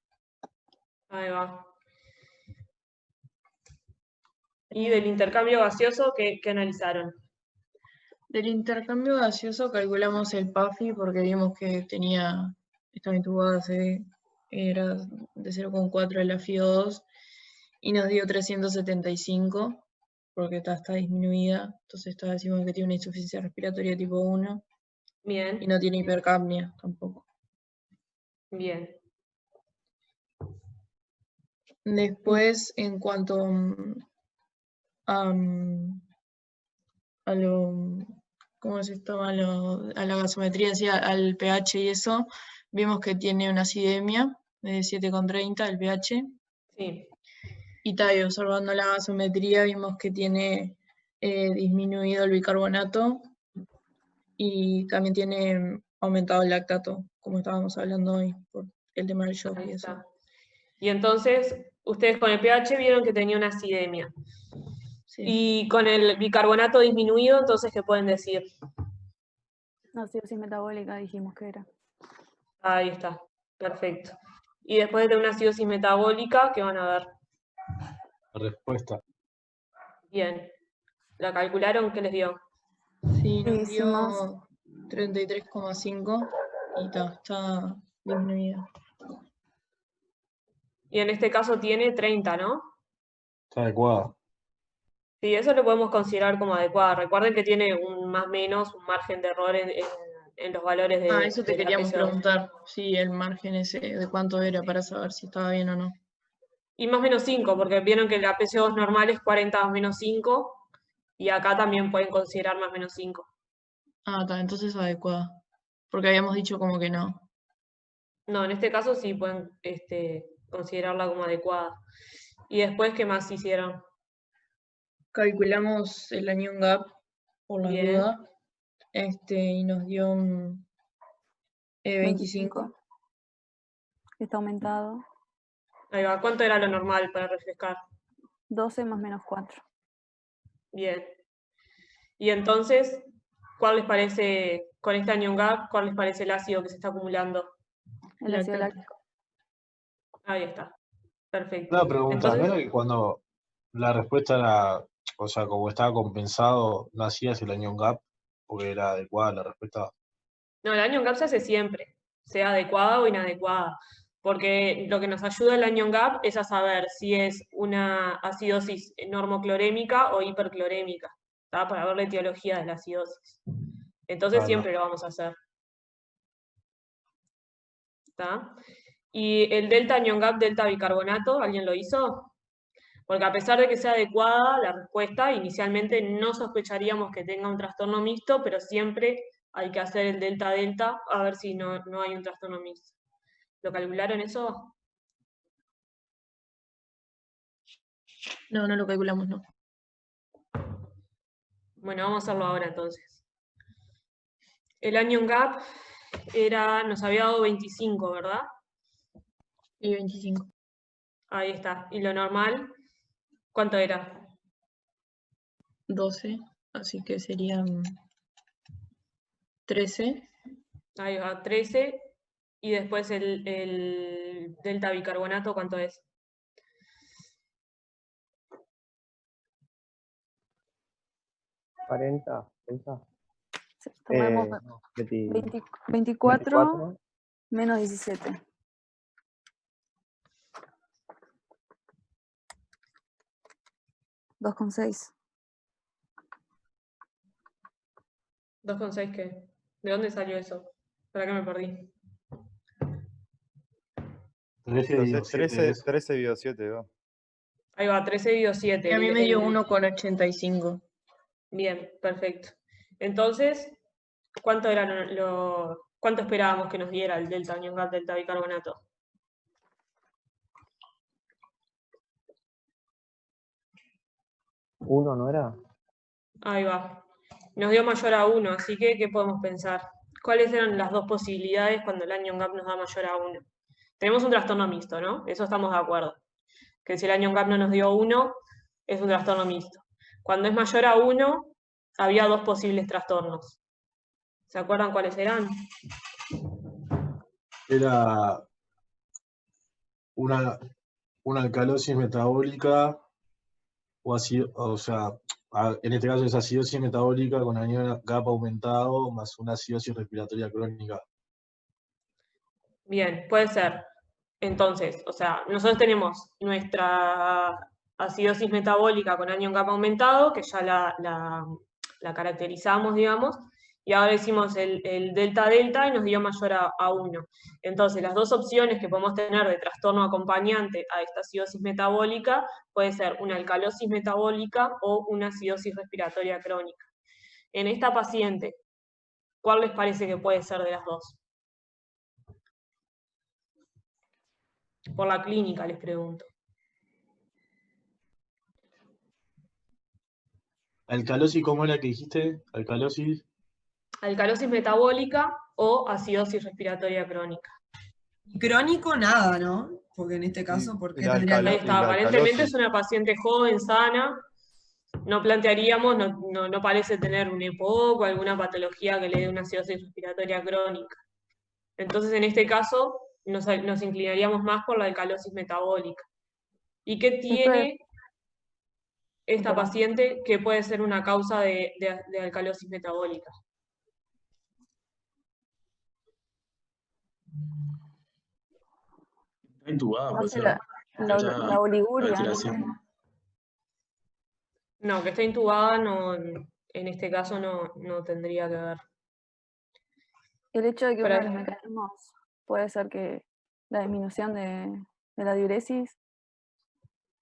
Ahí va. ¿Y del intercambio gaseoso qué analizaron? Del intercambio gaseoso calculamos el PAFI porque vimos que estaba intubada, era de 0,4 la FIO2 y nos dio 375 porque está disminuida, entonces decimos que tiene una insuficiencia respiratoria tipo 1. Bien. Y no tiene hipercapnia tampoco. Bien. Después, en cuanto a ¿cómo se llama? A la gasometría, al pH y eso, vimos que tiene una acidemia de 7,30 el pH. Sí. Y observando la gasometría vimos que tiene disminuido el bicarbonato y también tiene aumentado el lactato, como estábamos hablando hoy, por el tema del shock y eso. Y entonces, ustedes con el pH vieron que tenía una acidemia. Sí. Y con el bicarbonato disminuido, entonces, ¿qué pueden decir? Acidosis metabólica dijimos que era. Ahí está, perfecto. Y después de una acidosis metabólica, ¿qué van a ver? La respuesta. Bien. ¿La calcularon? ¿Qué les dio? Sí, nos dio 33,5 y está disminuida. Y en este caso tiene 30, ¿no? Está adecuado. Sí, eso lo podemos considerar como adecuada. Recuerden que tiene un más o menos, un margen de error en los valores Ah, eso te de la queríamos PCO. preguntar, si el margen ese de cuánto era para saber si estaba bien o no. Y más menos 5, porque vieron que la PCO normal es 40 más menos 5, y acá también pueden considerar más menos 5. Ah, está, entonces adecuada. Porque habíamos dicho como que no. No, en este caso sí pueden considerarla como adecuada. Y después, ¿qué más hicieron? Calculamos el anion gap por las Bien. dudas. Y nos dio un 25. Está aumentado. Ahí va. ¿Cuánto era lo normal para refrescar? 12 más menos 4. Bien. Y entonces, ¿cuál les parece, con este anion gap, cuál les parece el ácido que se está acumulando? El ácido láctico. Ahí está. Perfecto. Una pregunta, ¿no Entonces, era que cuando la respuesta era, o sea, como estaba compensado, no hacías el anion gap porque era adecuada la respuesta? no, el anion gap se hace siempre, sea adecuada o inadecuada, porque lo que nos ayuda el anion gap es a saber si es una acidosis normoclorémica o hiperclorémica, ¿tá? Para ver la etiología de la acidosis. Entonces siempre lo vamos a hacer. ¿Tá? Y el delta anion gap, delta bicarbonato, ¿alguien lo hizo? Porque a pesar de que sea adecuada la respuesta, inicialmente no sospecharíamos que tenga un trastorno mixto, pero siempre hay que hacer el delta-delta a ver si no hay un trastorno mixto. ¿Lo calcularon eso? No, no lo calculamos, no. Bueno, vamos a hacerlo ahora entonces. El anion gap nos había dado 25, ¿verdad? Y 25. Ahí está. ¿Y lo normal? ¿Cuánto era? 12, así que serían 13. Ahí va, 13. Y después el delta bicarbonato, ¿cuánto es? ¿40? ¿30? Tomamos 24 menos 17. $2,6. ¿2,6 qué? ¿De dónde salió eso? ¿Para qué me perdí? 13 dividido 7, ¿no? Ahí va, 13 dividido 7. Y a mí me dio 1,85. Bien, perfecto. Entonces, ¿cuánto cuánto esperábamos que nos diera el delta anion gap, delta bicarbonato? ¿1 no era? Ahí va. Nos dio mayor a 1, así que, ¿qué podemos pensar? ¿Cuáles eran las dos posibilidades cuando el anion gap nos da mayor a 1? Tenemos un trastorno mixto, ¿no? Eso estamos de acuerdo. Que si el anion gap no nos dio 1, es un trastorno mixto. Cuando es mayor a 1, había dos posibles trastornos. ¿Se acuerdan cuáles eran? Era una alcalosis metabólica o sea, en este caso es acidosis metabólica con anion gap aumentado más una acidosis respiratoria crónica. Bien, puede ser. Entonces, o sea, nosotros tenemos nuestra acidosis metabólica con anion gap aumentado, que ya la caracterizamos, digamos, y ahora hicimos el delta-delta y nos dio mayor a 1. Entonces, las dos opciones que podemos tener de trastorno acompañante a esta acidosis metabólica puede ser una alcalosis metabólica o una acidosis respiratoria crónica. En esta paciente, ¿cuál les parece que puede ser de las dos? Por la clínica, les pregunto. ¿Alcalosis cómo era que dijiste? ¿Alcalosis? Alcalosis metabólica o acidosis respiratoria crónica. Crónico nada, ¿no? Porque en este caso, ¿por qué tendría Ahí está, aparentemente es una paciente joven, sana, no plantearíamos, no parece tener un EPOC o alguna patología que le dé una acidosis respiratoria crónica. Entonces, en este caso, nos inclinaríamos más por la alcalosis metabólica. ¿Y qué tiene esta paciente que puede ser una causa de alcalosis metabólica? Está intubada, puede ser. La oliguria, ¿no? No, que esté intubada no, en este caso no tendría que ver. El hecho de que Pero uno de los mecanismos puede ser que la disminución de la diuresis.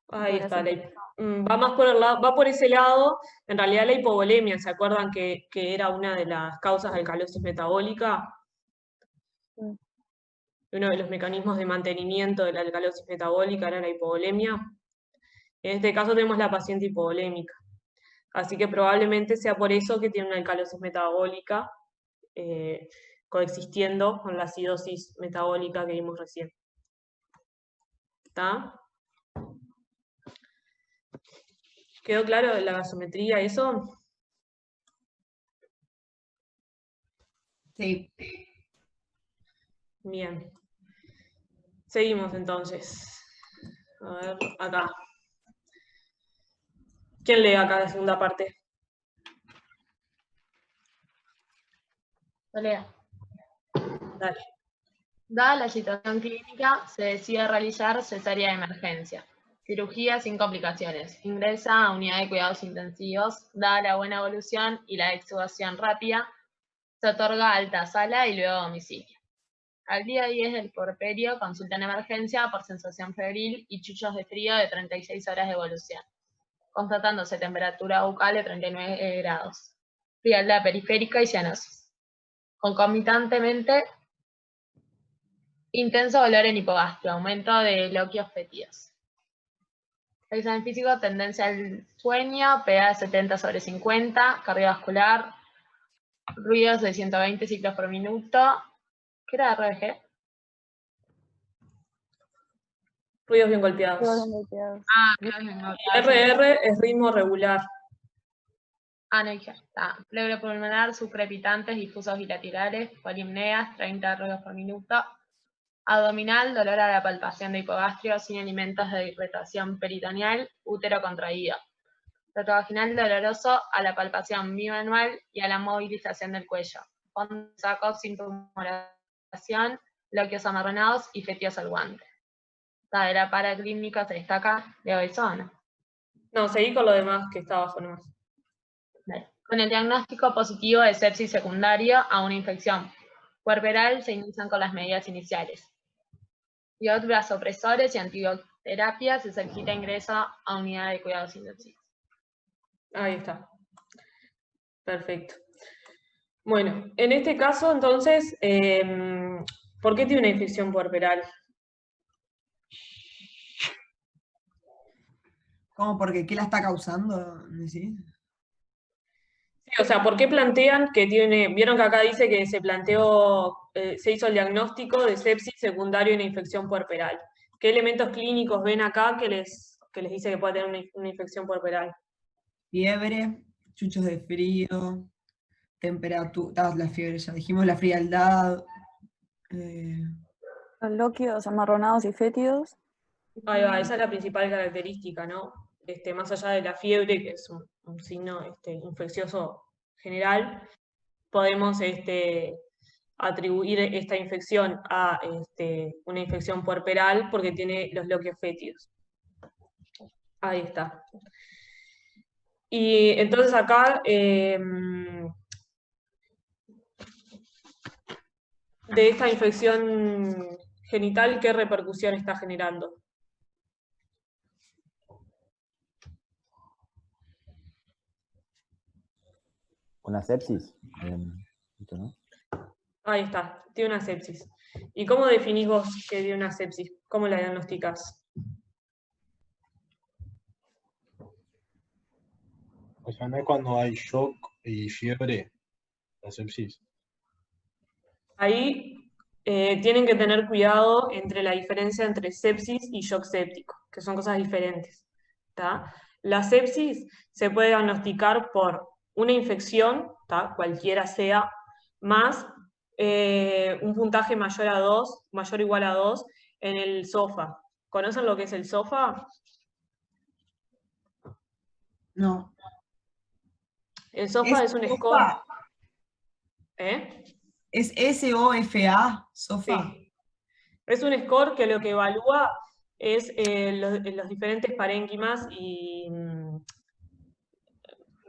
ahí podría está, ser va más por el lado, va por ese lado. En realidad la hipovolemia, ¿se acuerdan que era una de las causas de alcalosis metabólica? Mm. Uno de los mecanismos de mantenimiento de la alcalosis metabólica era la hipovolemia. En este caso tenemos la paciente hipovolémica. Así que probablemente sea por eso que tiene una alcalosis metabólica coexistiendo con la acidosis metabólica que vimos recién. ¿Está? ¿Quedó claro la gasometría eso? Sí. Bien. Seguimos entonces. A ver, acá. ¿Quién lee acá la segunda parte? Lea. Dale. Dada la situación clínica, se decide realizar cesárea de emergencia. Cirugía sin complicaciones. Ingresa a unidad de cuidados intensivos. Dada la buena evolución y la extubación rápida, se otorga alta a sala y luego a domicilio. Al día 10 del puerperio, consulta en emergencia por sensación febril y chuchos de frío de 36 horas de evolución, constatándose temperatura bucal de 39 grados, frialdad periférica y cianosis. Concomitantemente, intenso dolor en hipogastrio, aumento de loquios fétidos. Examen físico, tendencia al sueño, PA de 70/50, cardiovascular, ruidos de 120 ciclos por minuto. ¿Qué era RBG? Ruidos bien golpeados. Ruidos bien golpeados. Ruidos bien Y golpeados. RR es ritmo regular. No dije. Pleura pulmonar, sucrepitantes, difusos bilaterales, polimneas, 30 ruidos por minuto. Abdominal, dolor a la palpación de hipogastrio sin elementos de irritación peritoneal, útero contraído. Retrovaginal doloroso a la palpación bimanual y a la movilización del cuello. Fondo de saco sin tumoración, loquios amarronados y fétidos al guante. De la paraclínica se destaca Leobesono. No, seguí con lo demás que está abajo nomás. Con el diagnóstico positivo de sepsis secundario a una infección puerperal se inician con las medidas iniciales. Iod vasopresores y antibioterapia, se solicita ingreso a unidad de cuidados intensivos. Ahí está. Perfecto. Bueno, en este caso, entonces, ¿por qué tiene una infección puerperal? ¿Cómo? Porque ¿qué la está causando? ¿Sí? Sí, o sea, ¿por qué plantean que tiene? Vieron que acá dice que se planteó, se hizo el diagnóstico de sepsis secundario en infección puerperal. ¿Qué elementos clínicos ven acá que les dice que puede tener una infección puerperal? Fiebre, chuchos de frío, temperatura, la fiebre ya dijimos, la frialdad. Los loquios amarronados y fétidos. Ahí va, esa es la principal característica, ¿no? Más allá de la fiebre, que es un signo infeccioso general, podemos atribuir esta infección a una infección puerperal porque tiene los loquios fétidos. Ahí está. Y entonces acá, de esta infección genital, ¿qué repercusión está generando? Una sepsis. ¿No? Ahí está, tiene una sepsis. ¿Y cómo definís vos que tiene una sepsis? ¿Cómo la diagnosticás? O sea, no es cuando hay shock y fiebre, la sepsis. Ahí tienen que tener cuidado entre la diferencia entre sepsis y shock séptico, que son cosas diferentes. ¿Tá? La sepsis se puede diagnosticar por una infección, ¿tá? Cualquiera sea, más un puntaje mayor a 2, mayor o igual a 2, en el SOFA. ¿Conocen lo que es el SOFA? No. El SOFA es un score. ¿Eh? ¿Es SOFA? ¿SOFA? Sí. Es un score que lo que evalúa es los diferentes parénquimas y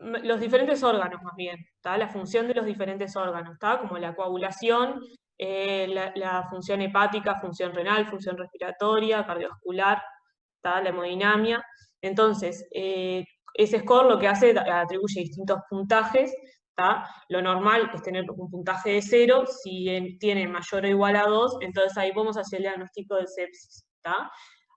los diferentes órganos más bien, ¿tá? La función de los diferentes órganos, ¿tá? Como la coagulación, la función hepática, función renal, función respiratoria, cardiovascular, ¿tá? La hemodinamia. Entonces, ese score lo que hace, atribuye distintos puntajes, ¿tá? Lo normal es tener un puntaje de 0, si tiene mayor o igual a 2, entonces ahí podemos hacer el diagnóstico de sepsis, ¿tá?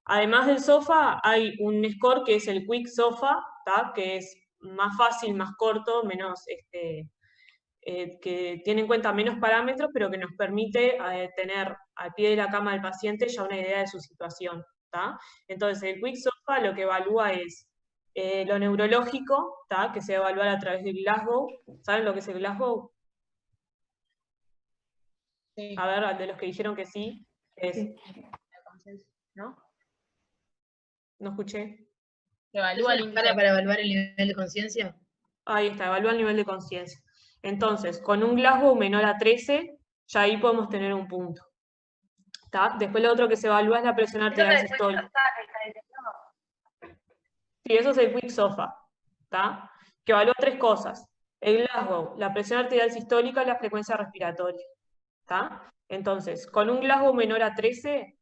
Además del SOFA, hay un score que es el Quick SOFA, ¿tá? Que es más fácil, más corto, menos, que tiene en cuenta menos parámetros, pero que nos permite tener al pie de la cama del paciente ya una idea de su situación, ¿tá? Entonces, el Quick SOFA lo que evalúa es lo neurológico, ¿tá? Que se va a evaluar a través del Glasgow. ¿Saben lo que es el Glasgow? Sí. A ver, de los que dijeron que sí, es... ¿No? No escuché. Evalúa el índice. Para evaluar el nivel de conciencia. Ahí está, evalúa el nivel de conciencia. Entonces, con un Glasgow menor a 13, ya ahí podemos tener un punto. ¿Tá? Después lo otro que se evalúa es la presión arterial sistólica. Sí, eso es el Quick SOFA, ¿tá? Que evalúa 3 cosas. El Glasgow, la presión arterial sistólica y la frecuencia respiratoria, ¿tá? Entonces, con un Glasgow menor a 13,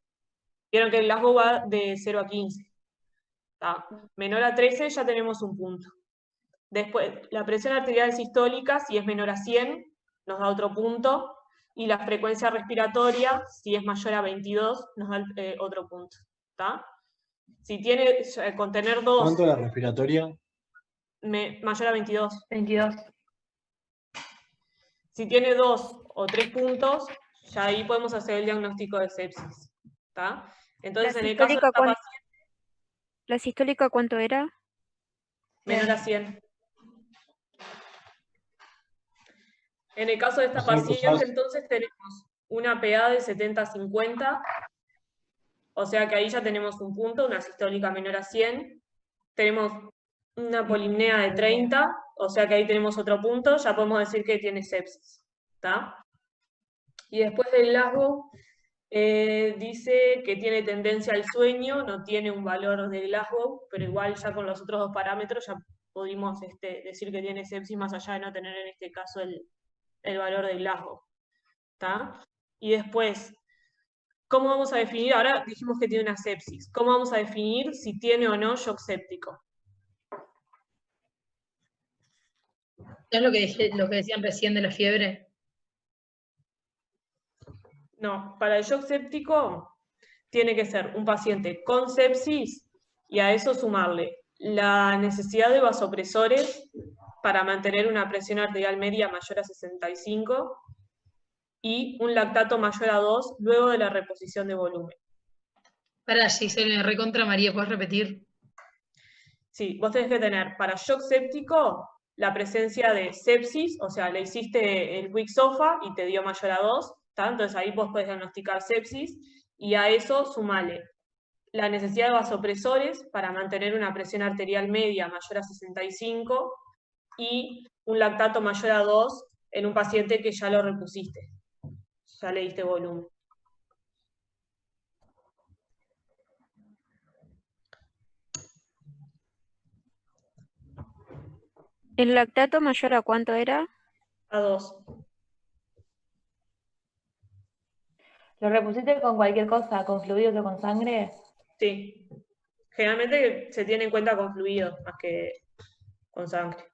vieron que el Glasgow va de 0 a 15. ¿Tá? Menor a 13 ya tenemos un punto. Después, la presión arterial sistólica, si es menor a 100, nos da otro punto. Y la frecuencia respiratoria, si es mayor a 22, nos da otro punto. ¿Tá? Si tiene, con tener 2... ¿Cuánto la respiratoria? Mayor a 22. 22. Si tiene 2 o 3 puntos, ya ahí podemos hacer el diagnóstico de sepsis. ¿Tá? Entonces, en el caso de esta paciente... ¿La sistólica cuánto era? Menor a 100. En el caso de esta paciente, entonces tenemos una PA de 70-50, o sea que ahí ya tenemos un punto, una sistólica menor a 100. Tenemos una polimnea de 30, o sea que ahí tenemos otro punto, ya podemos decir que tiene sepsis. ¿Tá? Y después del Glasgow, dice que tiene tendencia al sueño, no tiene un valor de Glasgow, pero igual ya con los otros 2 parámetros ya pudimos decir que tiene sepsis, más allá de no tener en este caso el valor de Glasgow. ¿Tá? Y después, ¿cómo vamos a definir? Ahora dijimos que tiene una sepsis. ¿Cómo vamos a definir si tiene o no shock séptico? ¿Es lo que decían recién de la fiebre? No, para el shock séptico tiene que ser un paciente con sepsis y a eso sumarle la necesidad de vasopresores para mantener una presión arterial media mayor a 65 y un lactato mayor a 2 luego de la reposición de volumen. Para Giselle, recontra María, ¿puedes repetir? Sí, vos tenés que tener para shock séptico la presencia de sepsis, o sea, le hiciste el Quick SOFA y te dio mayor a 2, ¿tá? Entonces ahí vos podés diagnosticar sepsis, y a eso sumale la necesidad de vasopresores para mantener una presión arterial media mayor a 65 y un lactato mayor a 2 en un paciente que ya lo repusiste, ya le diste volumen. ¿El lactato mayor a cuánto era? A 2. ¿Lo repusiste con cualquier cosa, con fluidos o con sangre? Sí. Generalmente se tiene en cuenta con fluidos más que con sangre.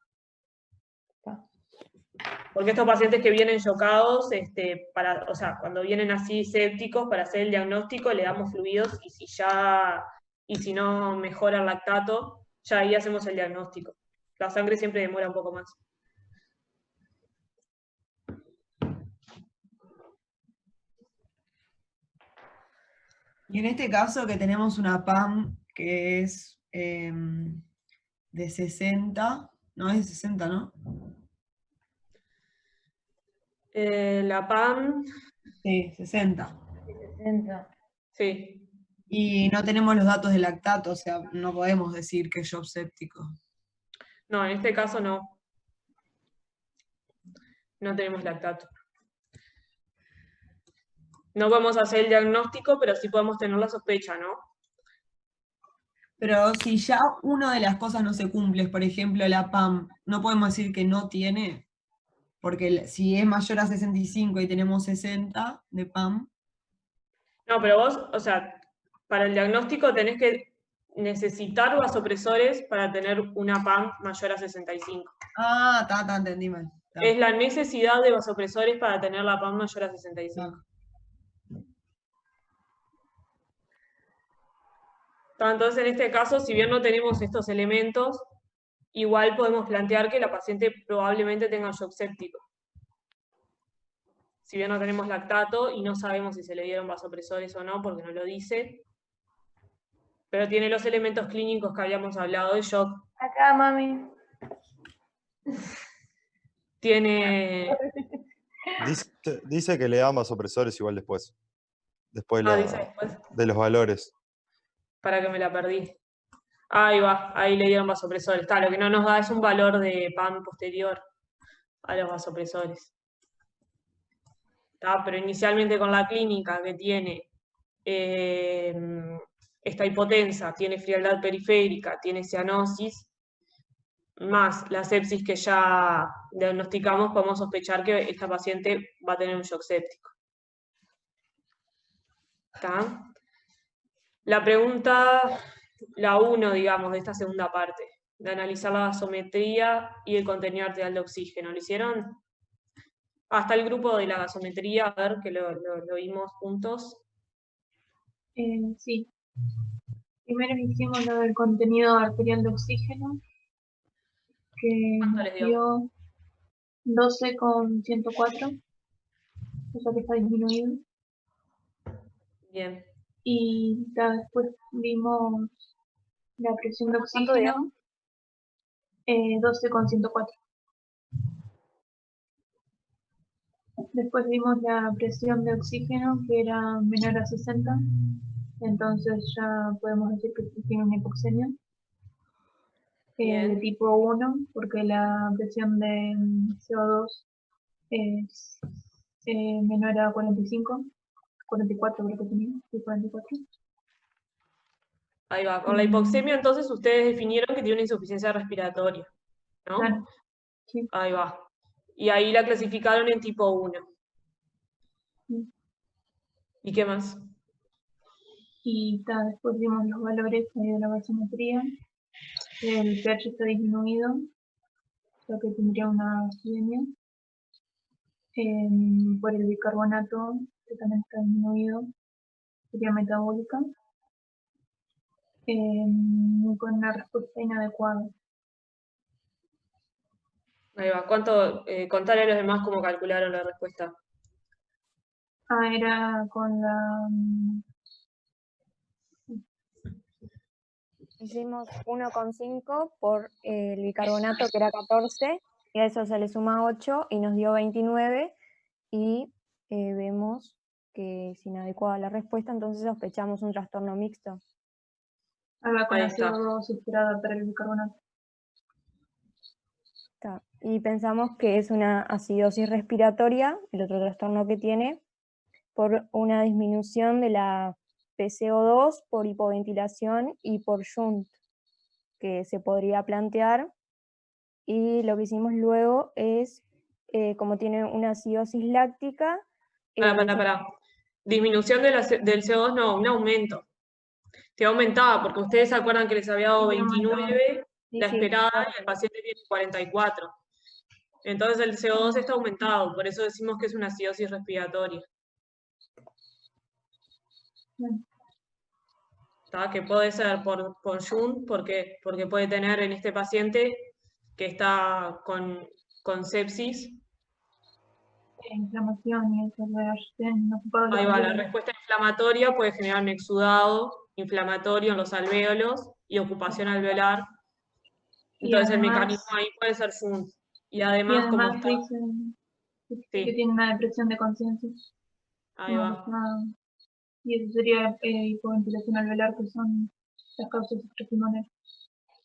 Porque estos pacientes que vienen chocados, o sea, cuando vienen así sépticos para hacer el diagnóstico, le damos fluidos y si no mejora el lactato, ya ahí hacemos el diagnóstico. La sangre siempre demora un poco más. Y en este caso que tenemos una PAM que es de 60, no es de 60, ¿no? La PAM... Sí, 60. 60. Sí. Y no tenemos los datos de lactato, o sea, no podemos decir que es shock séptico. No, en este caso no. No tenemos lactato. No podemos hacer el diagnóstico, pero sí podemos tener la sospecha, ¿no? Pero si ya una de las cosas no se cumple, por ejemplo, la PAM, no podemos decir que no tiene, porque si es mayor a 65 y tenemos 60 de PAM. No, pero vos, o sea, para el diagnóstico tenés que necesitar vasopresores para tener una PAM mayor a 65. Ah, entendí mal. Es la necesidad de vasopresores para tener la PAM mayor a 65. Entonces, en este caso, si bien no tenemos estos elementos, igual podemos plantear que la paciente probablemente tenga shock séptico. Si bien no tenemos lactato y no sabemos si se le dieron vasopresores o no, porque no lo dice, pero tiene los elementos clínicos que habíamos hablado de shock. Acá, mami. Tiene... Dice que le dan vasopresores igual después. Después dice después. de los valores. Para que me la perdí. Ahí va, ahí le dieron vasopresores. Está, lo que no nos da es un valor de PAM posterior a los vasopresores. Está, pero inicialmente con la clínica que tiene esta hipotensa, tiene frialdad periférica, tiene cianosis, más la sepsis que ya diagnosticamos, podemos sospechar que esta paciente va a tener un shock séptico. ¿Está? La pregunta, la 1, digamos, de esta segunda parte, de analizar la gasometría y el contenido arterial de oxígeno. ¿Lo hicieron? Hasta el grupo de la gasometría, a ver, que lo vimos juntos. Sí. Primero hicimos lo del contenido arterial de oxígeno, que nos dio 12,104, o sea que está disminuido. Bien. Y después vimos la presión de oxígeno, 12,104. Después vimos la presión de oxígeno, que era menor a 60, entonces ya podemos decir que tiene una hipoxemia. De tipo 1, porque la presión de CO2 es menor a 45, 44 creo que tenía, sí, 44. Ahí va, con la hipoxemia entonces ustedes definieron que tiene una insuficiencia respiratoria, ¿no? Claro, sí. Ahí va. Y ahí la clasificaron en tipo 1. Sí. ¿Y qué más? Y después vimos los valores de la gasometría. El pH está disminuido, o sea que tendría una acidemia. Por el bicarbonato, que también está disminuido, sería metabólica. Con una respuesta inadecuada. Ahí va. Contarle a los demás cómo calcularon la respuesta. Era con la... Hicimos 1,5 por el bicarbonato, que era 14, y a eso se le suma 8 y nos dio 29, y vemos que es inadecuada la respuesta, entonces sospechamos un trastorno mixto. Con la CO2 esperada para el bicarbonato. Y pensamos que es una acidosis respiratoria, el otro trastorno que tiene, por una disminución de la PCO2 por hipoventilación y por shunt, que se podría plantear. Y lo que hicimos luego es, como tiene una acidosis láctica... Pará. Disminución del CO2, no, un aumento. Que aumentaba, porque ustedes se acuerdan que les había dado 29, la esperada, y el paciente tiene 44. Entonces el CO2 está aumentado, por eso decimos que es una acidosis respiratoria. Que puede ser por shunt, porque puede tener en este paciente que está con sepsis. Inflamación y eso no se puede. Ahí va, la respuesta inflamatoria puede generar un exudado inflamatorio en los alvéolos y ocupación alveolar. Entonces el mecanismo ahí puede ser shunt. Y además como está... que tiene una depresión de conciencia. Ahí va. Y eso sería hipoventilación alveolar, que son las causas extrapulmonares.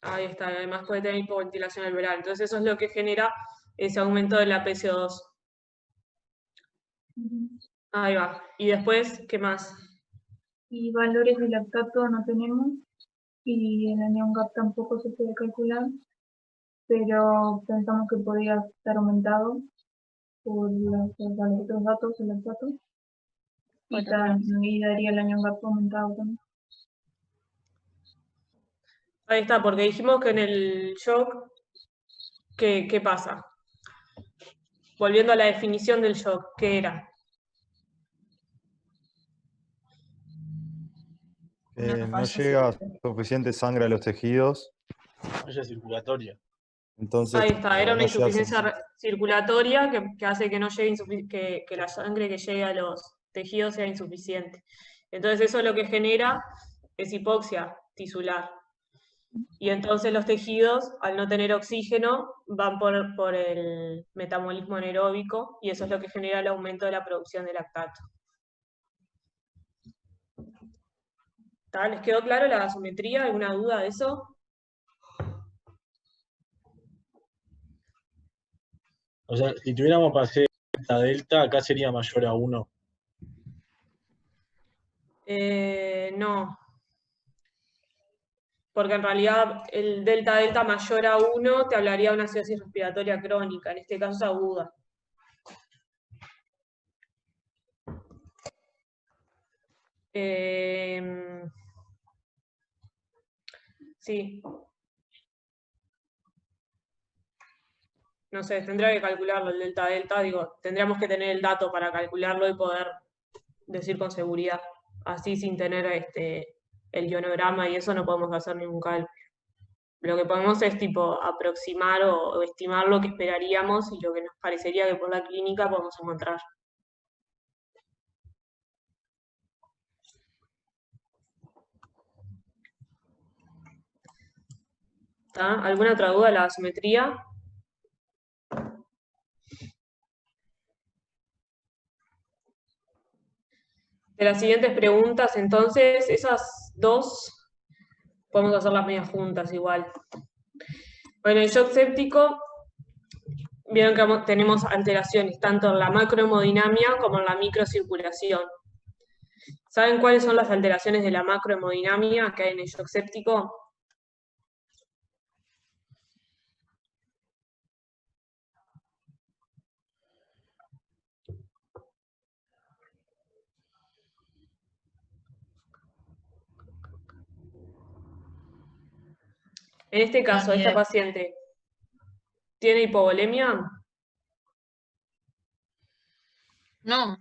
Ahí está, además puede tener hipoventilación alveolar. Entonces eso es lo que genera ese aumento de la PCO2. Ahí va. Y después, ¿qué más? Y valores de lactato no tenemos. y el anión gap tampoco se puede calcular, pero pensamos que podría estar aumentado por los otros datos, el lactato, y daría el anión gap aumentado también. Ahí está, porque dijimos que en el shock, ¿qué pasa? Volviendo a la definición del shock, ¿qué era? No llega suficiente sangre a los tejidos. Falla circulatoria. Entonces, Ahí está, era una no llega insuficiencia circulatoria que hace que no llegue que la sangre que llegue a los tejidos sea insuficiente. Entonces eso lo que genera es hipoxia tisular. Y entonces los tejidos, al no tener oxígeno, van por el metabolismo anaeróbico y eso es lo que genera el aumento de la producción de lactato. ¿Está? ¿Les quedó claro la gasometría? ¿Alguna duda de eso? O sea, si tuviéramos para hacer delta, acá sería mayor a 1. No. Porque en realidad el delta mayor a 1 te hablaría de una acidosis respiratoria crónica, en este caso es aguda. Sí. No sé, tendría que calcularlo el delta, digo, tendríamos que tener el dato para calcularlo y poder decir con seguridad. Así sin tener el ionograma y eso no podemos hacer ningún cálculo. Lo que podemos es tipo aproximar o estimar lo que esperaríamos y lo que nos parecería que por la clínica podemos encontrar. ¿Está? ¿Alguna otra duda de la gasometría? De las siguientes preguntas, entonces, esas dos podemos hacerlas medias juntas igual. Bueno, el shock séptico, vieron que tenemos alteraciones tanto en la macrohemodinamia como en la microcirculación. ¿Saben cuáles son las alteraciones de la macrohemodinamia que hay en el shock séptico? En este caso, esta paciente ¿tiene hipovolemia? No.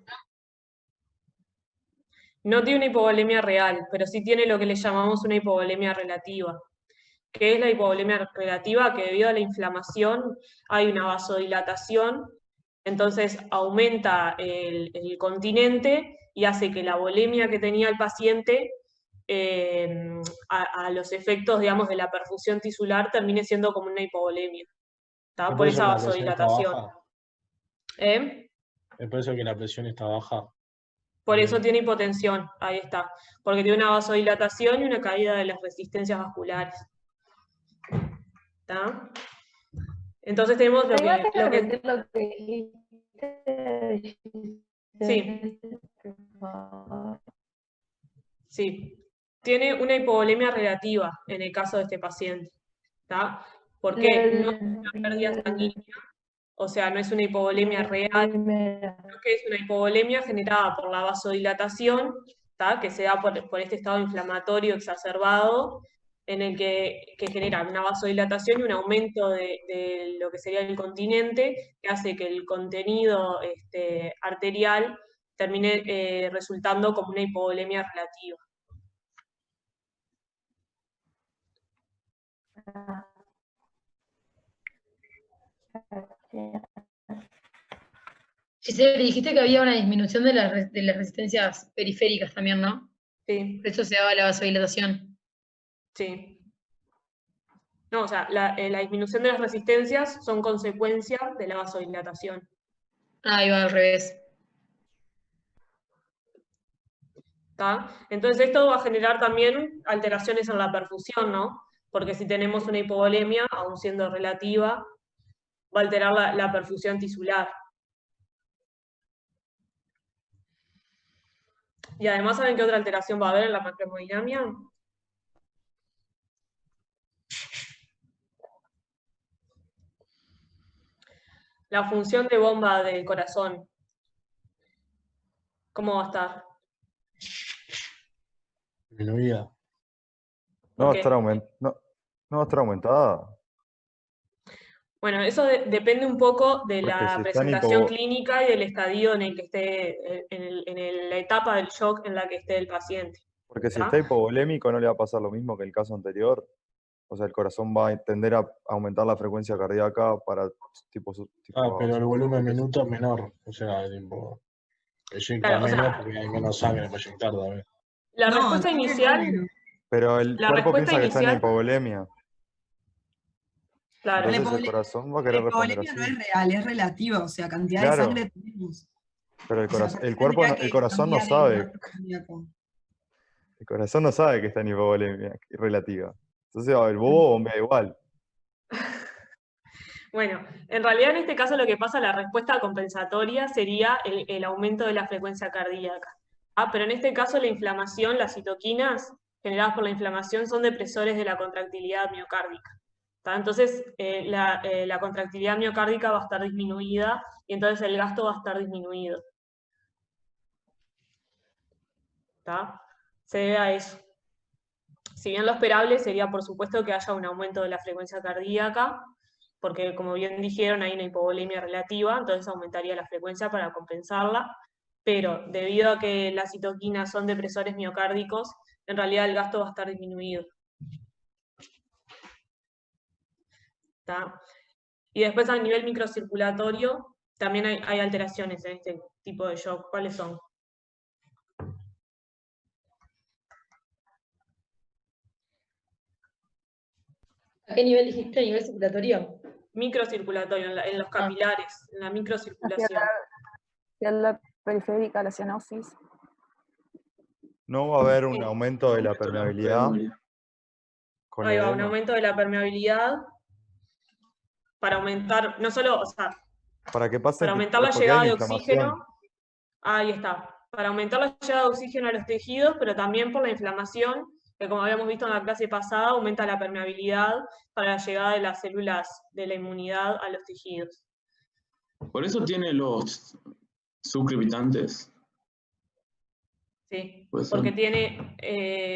No tiene una hipovolemia real, pero sí tiene lo que le llamamos una hipovolemia relativa. ¿Qué es la hipovolemia relativa? Que debido a la inflamación hay una vasodilatación, entonces aumenta el continente y hace que la volemia que tenía el paciente a los efectos, digamos, de la perfusión tisular termine siendo como una hipovolemia. ¿Está? Por esa vasodilatación. ¿Es por eso que la presión está baja? Por eso tiene hipotensión, ahí está. Porque tiene una vasodilatación y una caída de las resistencias vasculares. ¿Está? Entonces tenemos lo que Sí. Sí. Tiene una hipovolemia relativa en el caso de este paciente. ¿Está? Porque no es una pérdida sanguínea, o sea, no es una hipovolemia real, sino que es una hipovolemia generada por la vasodilatación, ¿tá? Que se da por este estado inflamatorio exacerbado, en el que genera una vasodilatación y un aumento de lo que sería el continente, que hace que el contenido arterial termine resultando como una hipovolemia relativa. Giselle, dijiste que había una disminución de las resistencias periféricas también, ¿no? Sí. Por eso se daba la vasodilatación. Sí. No, o sea, la disminución de las resistencias son consecuencia de la vasodilatación. Ah, iba al revés. ¿Tá? Entonces esto va a generar también alteraciones en la perfusión, ¿no? Porque si tenemos una hipovolemia, aun siendo relativa, va a alterar la perfusión tisular. Y además, ¿saben qué otra alteración va a haber en la macrohemodinamia? La función de bomba del corazón, ¿cómo va a estar? Disminuida. No va a Ok. estar no va a estar aumentada. Bueno, eso depende un poco de Porque la si está en presentación clínica y del estadio en el que esté, la etapa del shock en la que esté el paciente. Porque si ¿Tá? está hipovolémico no le va a pasar lo mismo que el caso anterior. O sea, el corazón va a tender a aumentar la frecuencia cardíaca para tipo pero el volumen minuto es menor. O sea, tipo, eyecta Claro, o sea, menos porque hay menos sangre para eyectar también. La respuesta inicial, Pero el la cuerpo respuesta piensa que está en inicial, hipovolemia. claro. Entonces el corazón va a La querer responder hipovolemia no así. es real, es relativa, o sea, cantidad de Claro. sangre tenemos. Pero O sea, ¿por qué el cuerpo, tendría que el corazón no cambiar el sabe. gasto cardíaco? El corazón no sabe que está en hipovolemia relativa. Entonces el bobo bombea igual. Bueno, en realidad en este caso lo que pasa, la respuesta compensatoria sería el aumento de la frecuencia cardíaca. Pero en este caso la inflamación, las citoquinas generadas por la inflamación son depresores de la contractilidad miocárdica. Entonces la contractilidad miocárdica va a estar disminuida y entonces el gasto va a estar disminuido. Se debe a eso. Si bien lo esperable sería, por supuesto, que haya un aumento de la frecuencia cardíaca, porque como bien dijeron, hay una hipovolemia relativa, entonces aumentaría la frecuencia para compensarla, pero debido a que las citoquinas son depresores miocárdicos, en realidad el gasto va a estar disminuido. ¿Tá? Y después a nivel microcirculatorio, también hay alteraciones en este tipo de shock. ¿Cuáles son? ¿A qué nivel dijiste? ¿A nivel circulatorio? Microcirculatorio, en los capilares, en la microcirculación. Hacia la periférica, la cianosis. No va a haber un aumento de la permeabilidad. Con Ahí va, un edema. aumento de la permeabilidad para aumentar, no solo, o sea, Para que pase para aumentar la porque llegada hay de inflamación. oxígeno, ahí está, para aumentar la llegada de oxígeno a los tejidos, pero también por la inflamación, que como habíamos visto en la clase pasada, aumenta la permeabilidad para la llegada de las células de la inmunidad a los tejidos. Por eso tiene los subcrepitantes. Sí, Puede ser.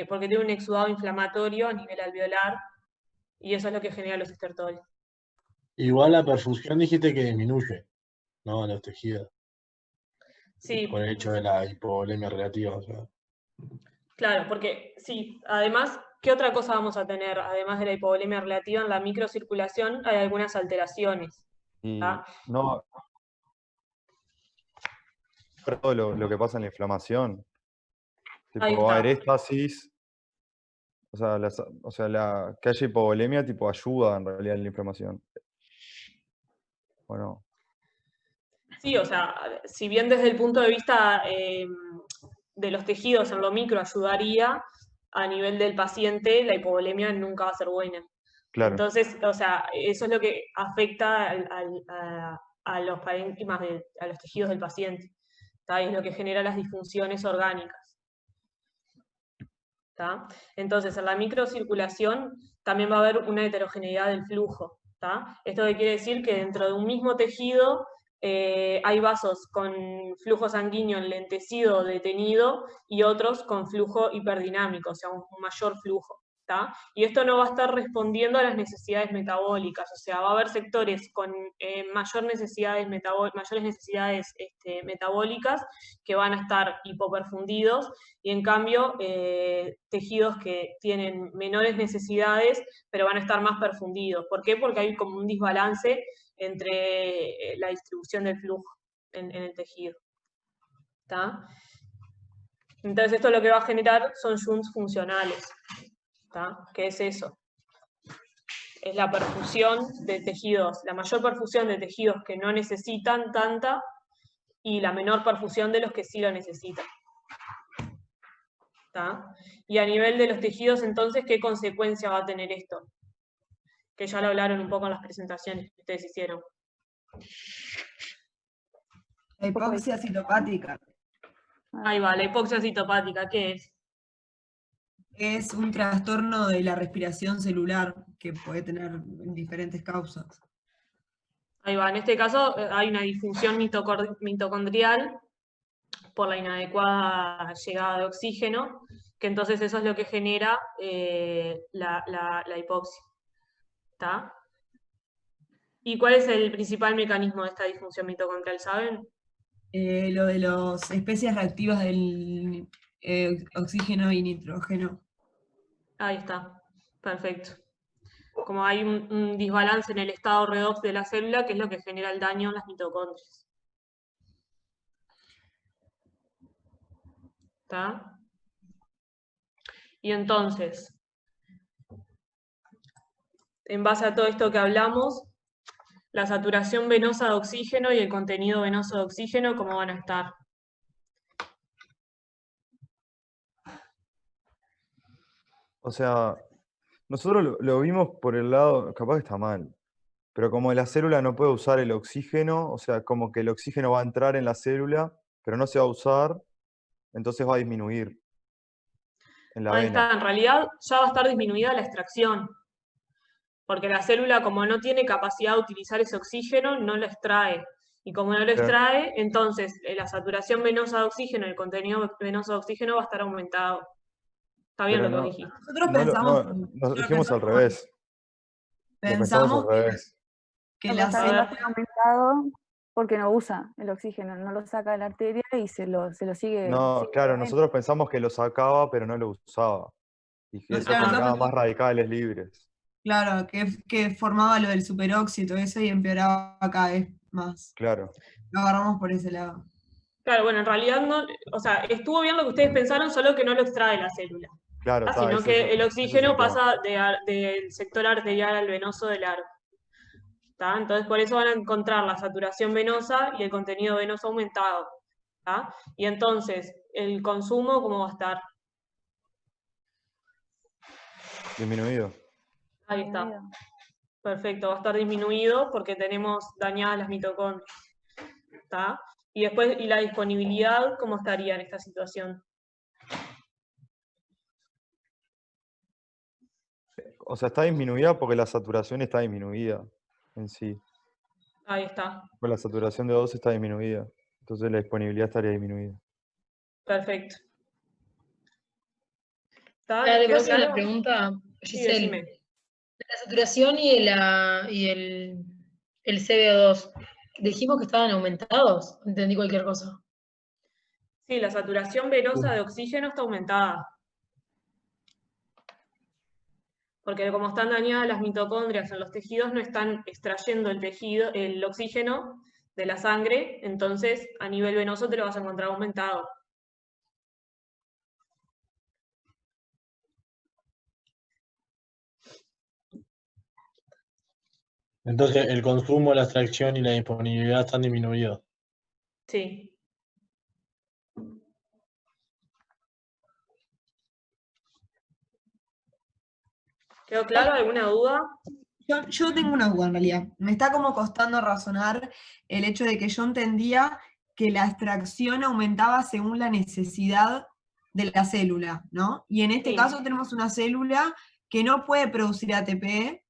porque tiene un exudado inflamatorio a nivel alveolar, y eso es lo que genera los estertores. Igual la perfusión dijiste que disminuye, ¿no? Los tejidos. Sí. Por el hecho de la hipovolemia relativa. O sea. Claro, porque sí, además, ¿qué otra cosa vamos a tener? Además de la hipovolemia relativa, en la microcirculación hay algunas alteraciones. Y no. Todo lo que pasa en la inflamación. Ahí Tipo, va a haber está. éstasis. O sea, que haya hipovolemia tipo ayuda en realidad en la inflamación. ¿O no? Sí, o sea, si bien desde el punto de vista de los tejidos en lo micro ayudaría, a nivel del paciente la hipovolemia nunca va a ser buena. Claro. Entonces, o sea, eso es lo que afecta a los parénquimas, a los tejidos del paciente. ¿Tá? Y es lo que genera las disfunciones orgánicas. ¿Tá? Entonces, en la microcirculación también va a haber una heterogeneidad del flujo. ¿Tá? Esto quiere decir que dentro de un mismo tejido hay vasos con flujo sanguíneo enlentecido, detenido, y otros con flujo hiperdinamico, o sea, un mayor flujo. ¿Tá? Y esto no va a estar respondiendo a las necesidades metabólicas, o sea, va a haber sectores con mayores necesidades metabólicas que van a estar hipoperfundidos, y en cambio tejidos que tienen menores necesidades pero van a estar más perfundidos. ¿Por qué? Porque hay como un desbalance entre la distribución del flujo en el tejido. ¿Tá? Entonces esto lo que va a generar son shunts funcionales. ¿Tá? ¿Qué es eso? Es la perfusión de tejidos, la mayor perfusión de tejidos que no necesitan tanta y la menor perfusión de los que sí lo necesitan. ¿Tá? Y a nivel de los tejidos, entonces, ¿qué consecuencia va a tener esto? Que ya lo hablaron un poco en las presentaciones que ustedes hicieron. La hipoxia citopática. Ahí va, la hipoxia citopática, ¿qué es? Es un trastorno de la respiración celular que puede tener diferentes causas. Ahí va, en este caso hay una disfunción mitocondrial por la inadecuada llegada de oxígeno, que entonces eso es lo que genera la hipoxia. ¿Está? ¿Y cuál es el principal mecanismo de esta disfunción mitocondrial, saben? Lo de las especies reactivas del oxígeno y nitrógeno. Ahí está, perfecto. Como hay un desbalance en el estado redox de la célula, que es lo que genera el daño en las mitocondrias. ¿Está? Y entonces, en base a todo esto que hablamos, la saturación venosa de oxígeno y el contenido venoso de oxígeno, ¿cómo van a estar? O sea, nosotros lo vimos por el lado, capaz que está mal, pero como la célula no puede usar el oxígeno, o sea, como que el oxígeno va a entrar en la célula, pero no se va a usar, entonces va a disminuir en la Ahí vena. está, en realidad ya va a estar disminuida la extracción, porque la célula, como no tiene capacidad de utilizar ese oxígeno, no lo extrae. Y como no lo Pero- extrae, entonces la saturación venosa de oxígeno, el contenido venoso de oxígeno va a estar aumentado. Está bien Pero lo que no, vos dijiste. Nosotros no, pensamos, nos dijimos al revés. Lo pensamos pensamos al revés. que No, la pues también va a célula... estar aumentado porque no usa el oxígeno, no lo saca de la arteria y se lo sigue. No, sigue claro, la vena. nosotros pensamos que lo sacaba, pero no lo usaba. Y que eso Claro, generaba nosotros- más radicales libres. Claro, que formaba lo del superóxido y todo eso y empeoraba cada vez más. Claro. Lo agarramos por ese lado. Claro, bueno, en realidad no, o sea, estuvo bien lo que ustedes pensaron, solo que no lo extrae la célula. Claro, está, Sino ese que el es oxígeno el tema. pasa del sector arterial al venoso del aro. ¿Tá? Entonces por eso van a encontrar la saturación venosa y el contenido venoso aumentado. ¿Tá? Y entonces, el consumo, ¿cómo va a estar? Disminuido. Ahí está. Perfecto, va a estar disminuido porque tenemos dañadas las mitocondrias. ¿Tá? Y después, ¿y la disponibilidad cómo estaría en esta situación? O sea, está disminuida porque la saturación está disminuida en sí. Ahí está. Pues la saturación de 2 está disminuida. Entonces la disponibilidad estaría disminuida. Perfecto. ¿Está? ¿Te puedo ¿Quedó hacer una claro? pregunta, Sí, Giselle? decime. De la saturación y el CO2, dijimos que estaban aumentados. Entendí cualquier cosa. Sí, la saturación venosa de oxígeno está aumentada. Porque como están dañadas las mitocondrias en los tejidos, no están extrayendo el oxígeno de la sangre, entonces a nivel venoso te lo vas a encontrar aumentado. Entonces, el consumo, la extracción y la disponibilidad están disminuidos. Sí. ¿Quedó claro? ¿Alguna duda? Yo tengo una duda en realidad. Me está como costando razonar el hecho de que yo entendía que la extracción aumentaba según la necesidad de la célula, ¿no? Y en este Sí. caso tenemos una célula que no puede producir ATP,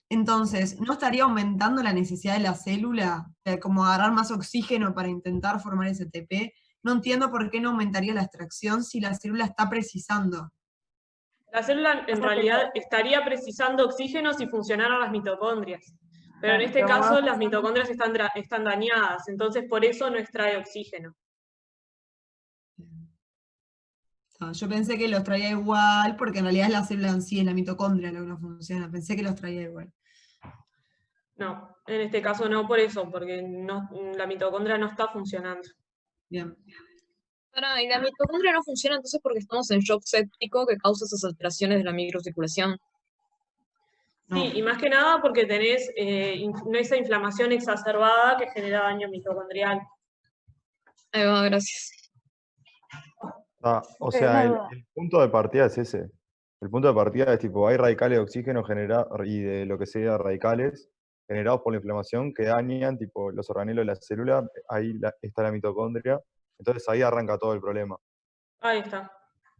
entonces, ¿no estaría aumentando la necesidad de la célula? Como agarrar más oxígeno para intentar formar ese ATP. No entiendo por qué no aumentaría la extracción si la célula está precisando. La célula en realidad estaría precisando oxígeno si funcionaran las mitocondrias. Pero en Claro, este pero como caso no las mitocondrias están dañadas, entonces por eso no extrae oxígeno. Yo pensé que los traía igual, porque en realidad es la célula en sí, es la mitocondria lo que no funciona. Pensé que los traía igual. No, en este caso no por eso, porque la mitocondria no está funcionando. Bien. Pará, y la mitocondria no funciona entonces porque estamos en shock séptico que causa esas alteraciones de la microcirculación. Sí, y más que nada porque tenés esa inflamación exacerbada que genera daño mitocondrial. Ahí va, gracias. O Ok, sea, una el duda. punto de partida es ese. El punto de partida es tipo, hay radicales de oxígeno y de lo que sería radicales generados por la inflamación que dañan tipo, los organelos de la célula, ahí está la mitocondria, entonces ahí arranca todo el problema. Ahí está.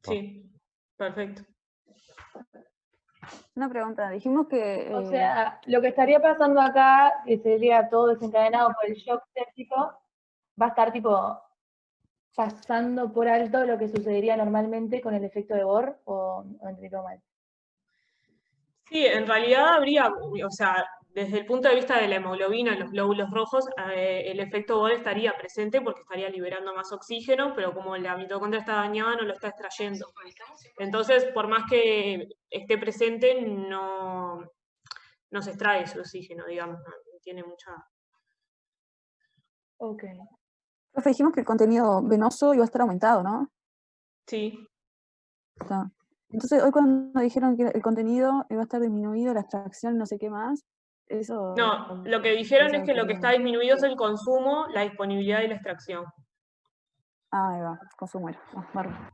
Sí, perfecto. Una pregunta, dijimos que... O sea, lo que estaría pasando acá, que sería todo desencadenado por el shock séptico, va a estar tipo pasando por alto lo que sucedería normalmente con el efecto de Bohr, o entendí todo mal. Sí, en realidad habría, o sea, desde el punto de vista de la hemoglobina en los glóbulos rojos, el efecto Bohr estaría presente porque estaría liberando más oxígeno, pero como la mitocondria está dañada, no lo está extrayendo. Entonces, por más que esté presente, no se extrae ese oxígeno, digamos, no tiene mucha... Ok. Profe, dijimos que el contenido venoso iba a estar aumentado, ¿no? Sí. Está. Entonces, hoy cuando dijeron que el contenido iba a estar disminuido, la extracción, no sé qué más, eso... No, lo que dijeron eso es que lo que está disminuido es el consumo, la disponibilidad y la extracción. Ah, ahí va, consumo era. Bárbaro.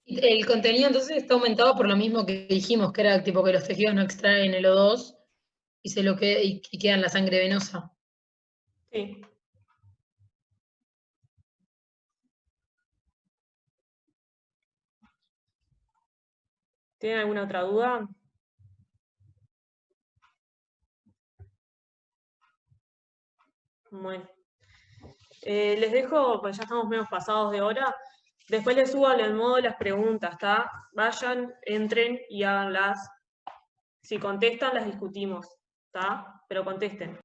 Y el contenido entonces está aumentado por lo mismo que dijimos, que era tipo que los tejidos no extraen el O2 y y queda en la sangre venosa. Sí. ¿Tienen alguna otra duda? Bueno. Les dejo, pues ya estamos menos pasados de hora. Después les subo al modo las preguntas, ¿está? Vayan, entren y háganlas. Si contestan, las discutimos, ¿está? Pero contesten.